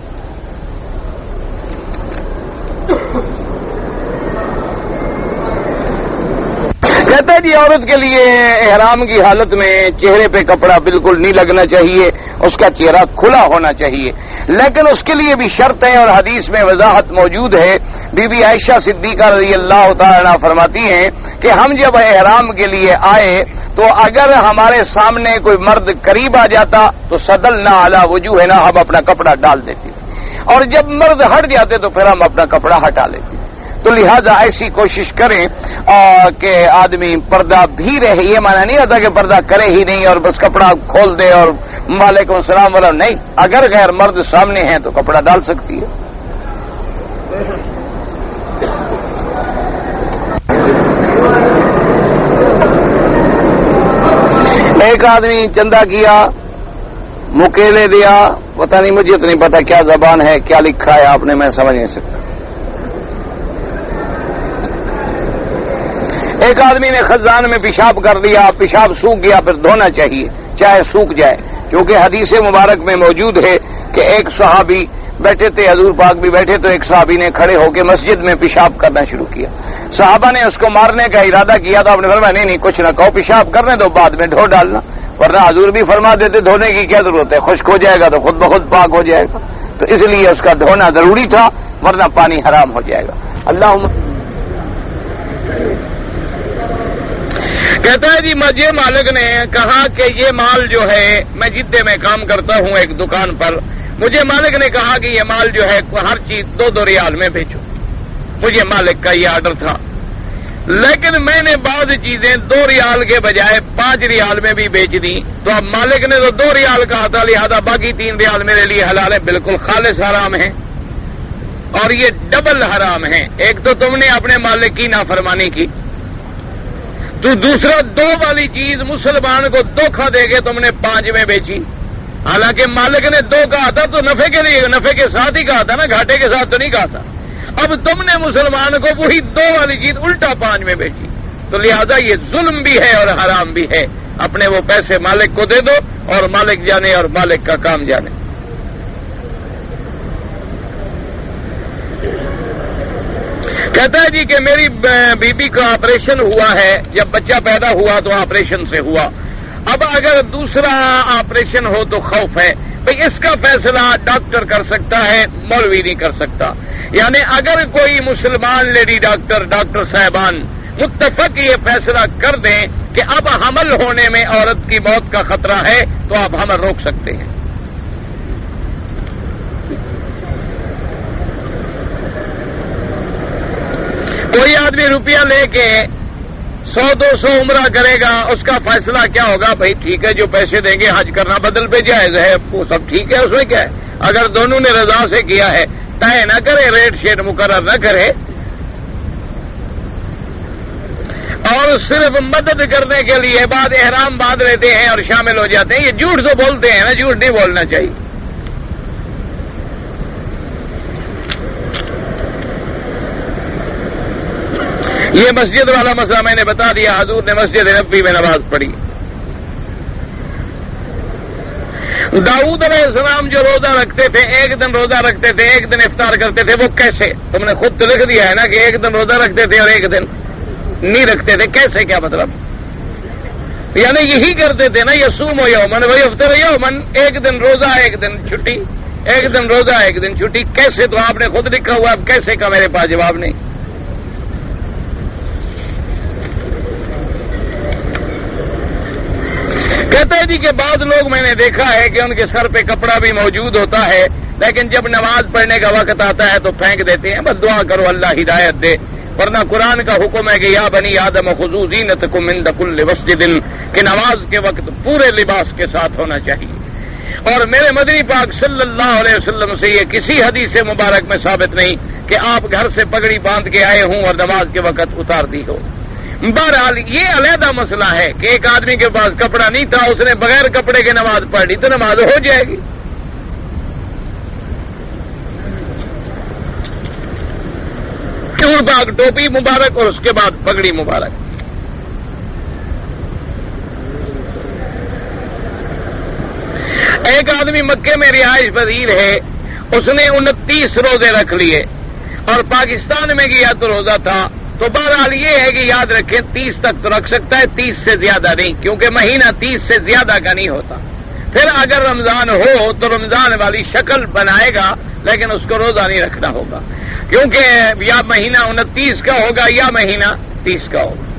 کہتا ہے جی عورت کے لیے احرام کی حالت میں چہرے پہ کپڑا بالکل نہیں لگنا چاہیے، اس کا چہرہ کھلا ہونا چاہیے، لیکن اس کے لیے بھی شرط ہے اور حدیث میں وضاحت موجود ہے۔ بی بی عائشہ صدیقہ رضی اللہ تعالی عنہا فرماتی ہیں کہ ہم جب احرام کے لیے آئے تو اگر ہمارے سامنے کوئی مرد قریب آ جاتا تو صدلنا علی وجوہنا، ہم اپنا کپڑا ڈال دیتے، اور جب مرد ہٹ جاتے تو پھر ہم اپنا کپڑا ہٹا لیتے۔ تو لہذا ایسی کوشش کریں کہ آدمی پردہ بھی رہے۔ یہ معنی نہیں ہوتا کہ پردہ کرے ہی نہیں اور بس کپڑا کھول دے اور وعلیکم السلام والا نہیں، اگر غیر مرد سامنے ہیں تو کپڑا ڈال سکتی ہے۔ ایک آدمی چندہ کیا، مکیلے دیا، پتہ نہیں، مجھے تو نہیں پتا کیا زبان ہے، کیا لکھا ہے آپ نے، میں سمجھ نہیں سکتا۔ ایک آدمی نے خزان میں پیشاب کر دیا، پیشاب سوکھ گیا، پھر دھونا چاہیے چاہے سوکھ جائے، کیونکہ حدیث مبارک میں موجود ہے کہ ایک صحابی بیٹھے تھے، حضور پاک بھی بیٹھے، تو ایک صحابی نے کھڑے ہو کے مسجد میں پیشاب کرنا شروع کیا۔ صحابہ نے اس کو مارنے کا ارادہ کیا تو آپ نے فرمایا نہیں کچھ نہ کہو، پیشاب کرنے دو، بعد میں دھو ڈالنا، ورنہ حضور بھی فرما دیتے دھونے کی کیا ضرورت ہے، خشک ہو جائے گا تو خود بخود پاک ہو جائے گا، تو اس لیے اس کا دھونا ضروری تھا، ورنہ پانی حرام ہو جائے گا۔ اللہم کہتا ہے جی مجھے مالک نے کہا کہ یہ مال جو ہے، میں جدے میں کام کرتا ہوں ایک دکان پر، مجھے مالک نے کہا کہ یہ مال جو ہے ہر چیز 2 ریال میں بیچو. مجھے مالک کا یہ آرڈر تھا، لیکن میں نے بعض چیزیں 2 ریال کے بجائے 5 ریال میں بھی بیچ دی. تو اب مالک نے تو 2 ریال کہا تھا، لہذا باقی 3 ریال میرے لیے حلال ہے. بالکل خالص حرام ہے، اور یہ ڈبل حرام ہے. ایک تو تم نے اپنے مالک کی نافرمانی کی، تو دوسرا 2 والی چیز مسلمان کو دھوکھا دے کے تم نے 5 میں بیچی. حالانکہ مالک نے 2 کہا تھا تو نفع کے لیے، نفع کے ساتھ ہی کہا تھا نا، گھاٹے کے ساتھ تو نہیں کہا تھا. اب تم نے مسلمان کو وہی 2 والی چیز الٹا 5 میں بیچی، تو لہذا یہ ظلم بھی ہے اور حرام بھی ہے. اپنے وہ پیسے مالک کو دے دو، اور مالک جانے اور مالک کا کام جانے. کہتا ہے جی کہ میری بیوی کا آپریشن ہوا ہے، جب بچہ پیدا ہوا تو آپریشن سے ہوا. اب اگر دوسرا آپریشن ہو تو خوف ہے. بھئی اس کا فیصلہ ڈاکٹر کر سکتا ہے، مولوی نہیں کر سکتا. یعنی اگر کوئی مسلمان لیڈی ڈاکٹر صاحبان متفق یہ فیصلہ کر دیں کہ اب حمل ہونے میں عورت کی موت کا خطرہ ہے، تو آپ حمل روک سکتے ہیں. کوئی آدمی روپیہ لے کے 100-200 عمرہ کرے گا، اس کا فیصلہ کیا ہوگا؟ بھائی ٹھیک ہے، جو پیسے دیں گے حج کرنا بدل پہ جائز ہے، وہ سب ٹھیک ہے، اس میں کیا ہے؟ اگر دونوں نے رضا سے کیا ہے، طے نہ کرے، ریٹ شیٹ مقرر نہ کرے، اور صرف مدد کرنے کے لیے بعد احرام باندھ لیتے ہیں اور شامل ہو جاتے ہیں. یہ جھوٹ تو بولتے ہیں نا، جھوٹ نہیں بولنا چاہیے. یہ مسجد والا مسئلہ میں نے بتا دیا. حضور نے مسجد نبوی میں نماز پڑھی. داؤد علیہ السلام جو روزہ رکھتے تھے، ایک دن روزہ رکھتے تھے، ایک دن افطار کرتے تھے، وہ کیسے؟ تم نے خود تو لکھ دیا ہے نا کہ ایک دن روزہ رکھتے تھے اور ایک دن نہیں رکھتے تھے. کیسے؟ کیا مطلب؟ یعنی یہی کرتے تھے نا، یصوم یومن و یفطر یومن، ایک دن روزہ ایک دن چھٹی، ایک دن روزہ ایک دن چھٹی. کیسے؟ تو آپ نے خود لکھا ہوا، اب کیسے کا میرے پاس جواب نہیں. کہتا ہے جی کہ بعض لوگ میں نے دیکھا ہے کہ ان کے سر پہ کپڑا بھی موجود ہوتا ہے، لیکن جب نماز پڑھنے کا وقت آتا ہے تو پھینک دیتے ہیں. بس دعا کرو اللہ ہدایت دے، ورنہ قرآن کا حکم ہے کہ یا بنی آدم خذوا زینتکم عند کل مسجد، کہ نماز کے وقت پورے لباس کے ساتھ ہونا چاہیے. اور میرے مدنی پاک صلی اللہ علیہ وسلم سے یہ کسی حدیث مبارک میں ثابت نہیں کہ آپ گھر سے پگڑی باندھ کے آئے ہوں اور نماز کے وقت اتار دی ہو. بہرحال یہ علیحدہ مسئلہ ہے کہ ایک آدمی کے پاس کپڑا نہیں تھا، اس نے بغیر کپڑے کے نماز پڑھ لی تو نماز ہو جائے گی. پاک ٹوپی مبارک اور اس کے بعد پگڑی مبارک. ایک آدمی مکے میں رہائش پذیر ہے، اس نے 29 روزے رکھ لیے اور پاکستان میں گیا تو روزہ تھا. تو بہرحال یہ ہے کہ یاد رکھیں 30 تک تو رکھ سکتا ہے، 30 سے زیادہ نہیں، کیونکہ مہینہ 30 سے زیادہ کا نہیں ہوتا. پھر اگر رمضان ہو تو رمضان والی شکل بنائے گا، لیکن اس کو روزہ نہیں رکھنا ہوگا، کیونکہ یا مہینہ 29 کا ہوگا یا مہینہ 30 کا ہوگا.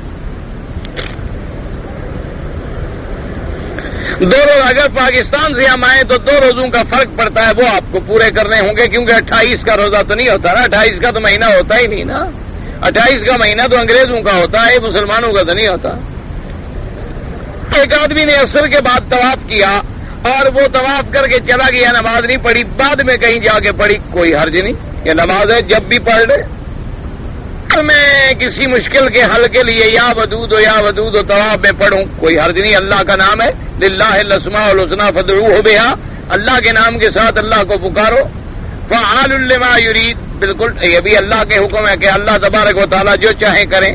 2 روز اگر پاکستان سے ہم آئیں تو 2 روزوں کا فرق پڑتا ہے، وہ آپ کو پورے کرنے ہوں گے، کیونکہ 28 کا روزہ تو نہیں ہوتا نا، 28 کا تو مہینہ ہوتا ہی نہیں نا. 28 کا مہینہ تو انگریزوں کا ہوتا ہے، مسلمانوں کا تو نہیں ہوتا. ایک آدمی نے عصر کے بعد طواف کیا اور وہ طواف کر کے چلا گیا، نماز نہیں پڑھی، بعد میں کہیں جا کے پڑھی، کوئی حرج نہیں، یہ نماز ہے جب بھی پڑھ لے. میں کسی مشکل کے حل کے لیے یا ودود و طواف میں پڑھوں، کوئی حرج نہیں، اللہ کا نام ہے، للہ الاسماء الحسنی فادعوہ بہا، اللہ کے نام کے ساتھ اللہ کو پکارو. فعال لما یرید، بالکل یہ بھی اللہ کے حکم ہے کہ اللہ تبارک و تعالیٰ جو چاہیں کریں.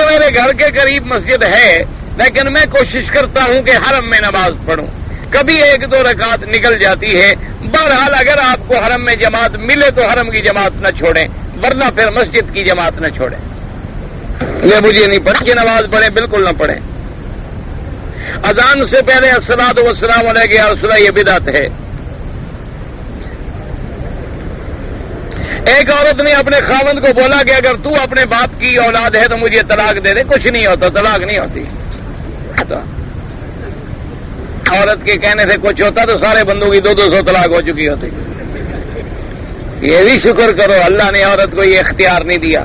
میرے گھر کے قریب مسجد ہے، لیکن میں کوشش کرتا ہوں کہ حرم میں نماز پڑھوں، کبھی 1-2 رکعت نکل جاتی ہے. بہرحال اگر آپ کو حرم میں جماعت ملے تو حرم کی جماعت نہ چھوڑیں، ورنہ پھر مسجد کی جماعت نہ چھوڑیں. یہ مجھے نہیں پڑھی کہ نماز پڑھیں، بالکل نہ پڑھیں. اذان سے پہلے الصلاۃ والسلام علیک یا رسول اللہ، یہ بدعت ہے. ایک عورت نے اپنے خاوند کو بولا کہ اگر تو اپنے باپ کی اولاد ہے تو مجھے طلاق دے دے. کچھ نہیں ہوتا، طلاق نہیں ہوتی. عورت کے کہنے سے کچھ ہوتا تو سارے بندوں کی 200 طلاق ہو چکی ہوتی. یہ بھی شکر کرو اللہ نے عورت کو یہ اختیار نہیں دیا.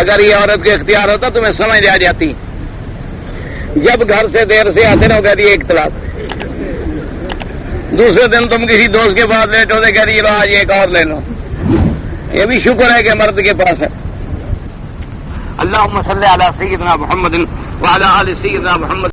اگر یہ عورت کو اختیار ہوتا تمہیں سمجھ آ جاتی. جب گھر سے دیر سے آتے نا کہہ دیے ایک طلاق، دوسرے دن تم کسی دوست کے پاس لیٹ ہوتے کہہ دیے آج ایک اور لے لو. یہ بھی شکر ہے کہ مرد کے پاس ہے. اللہم صلی علی سیدنا محمد وعلی آل سیدنا محمد.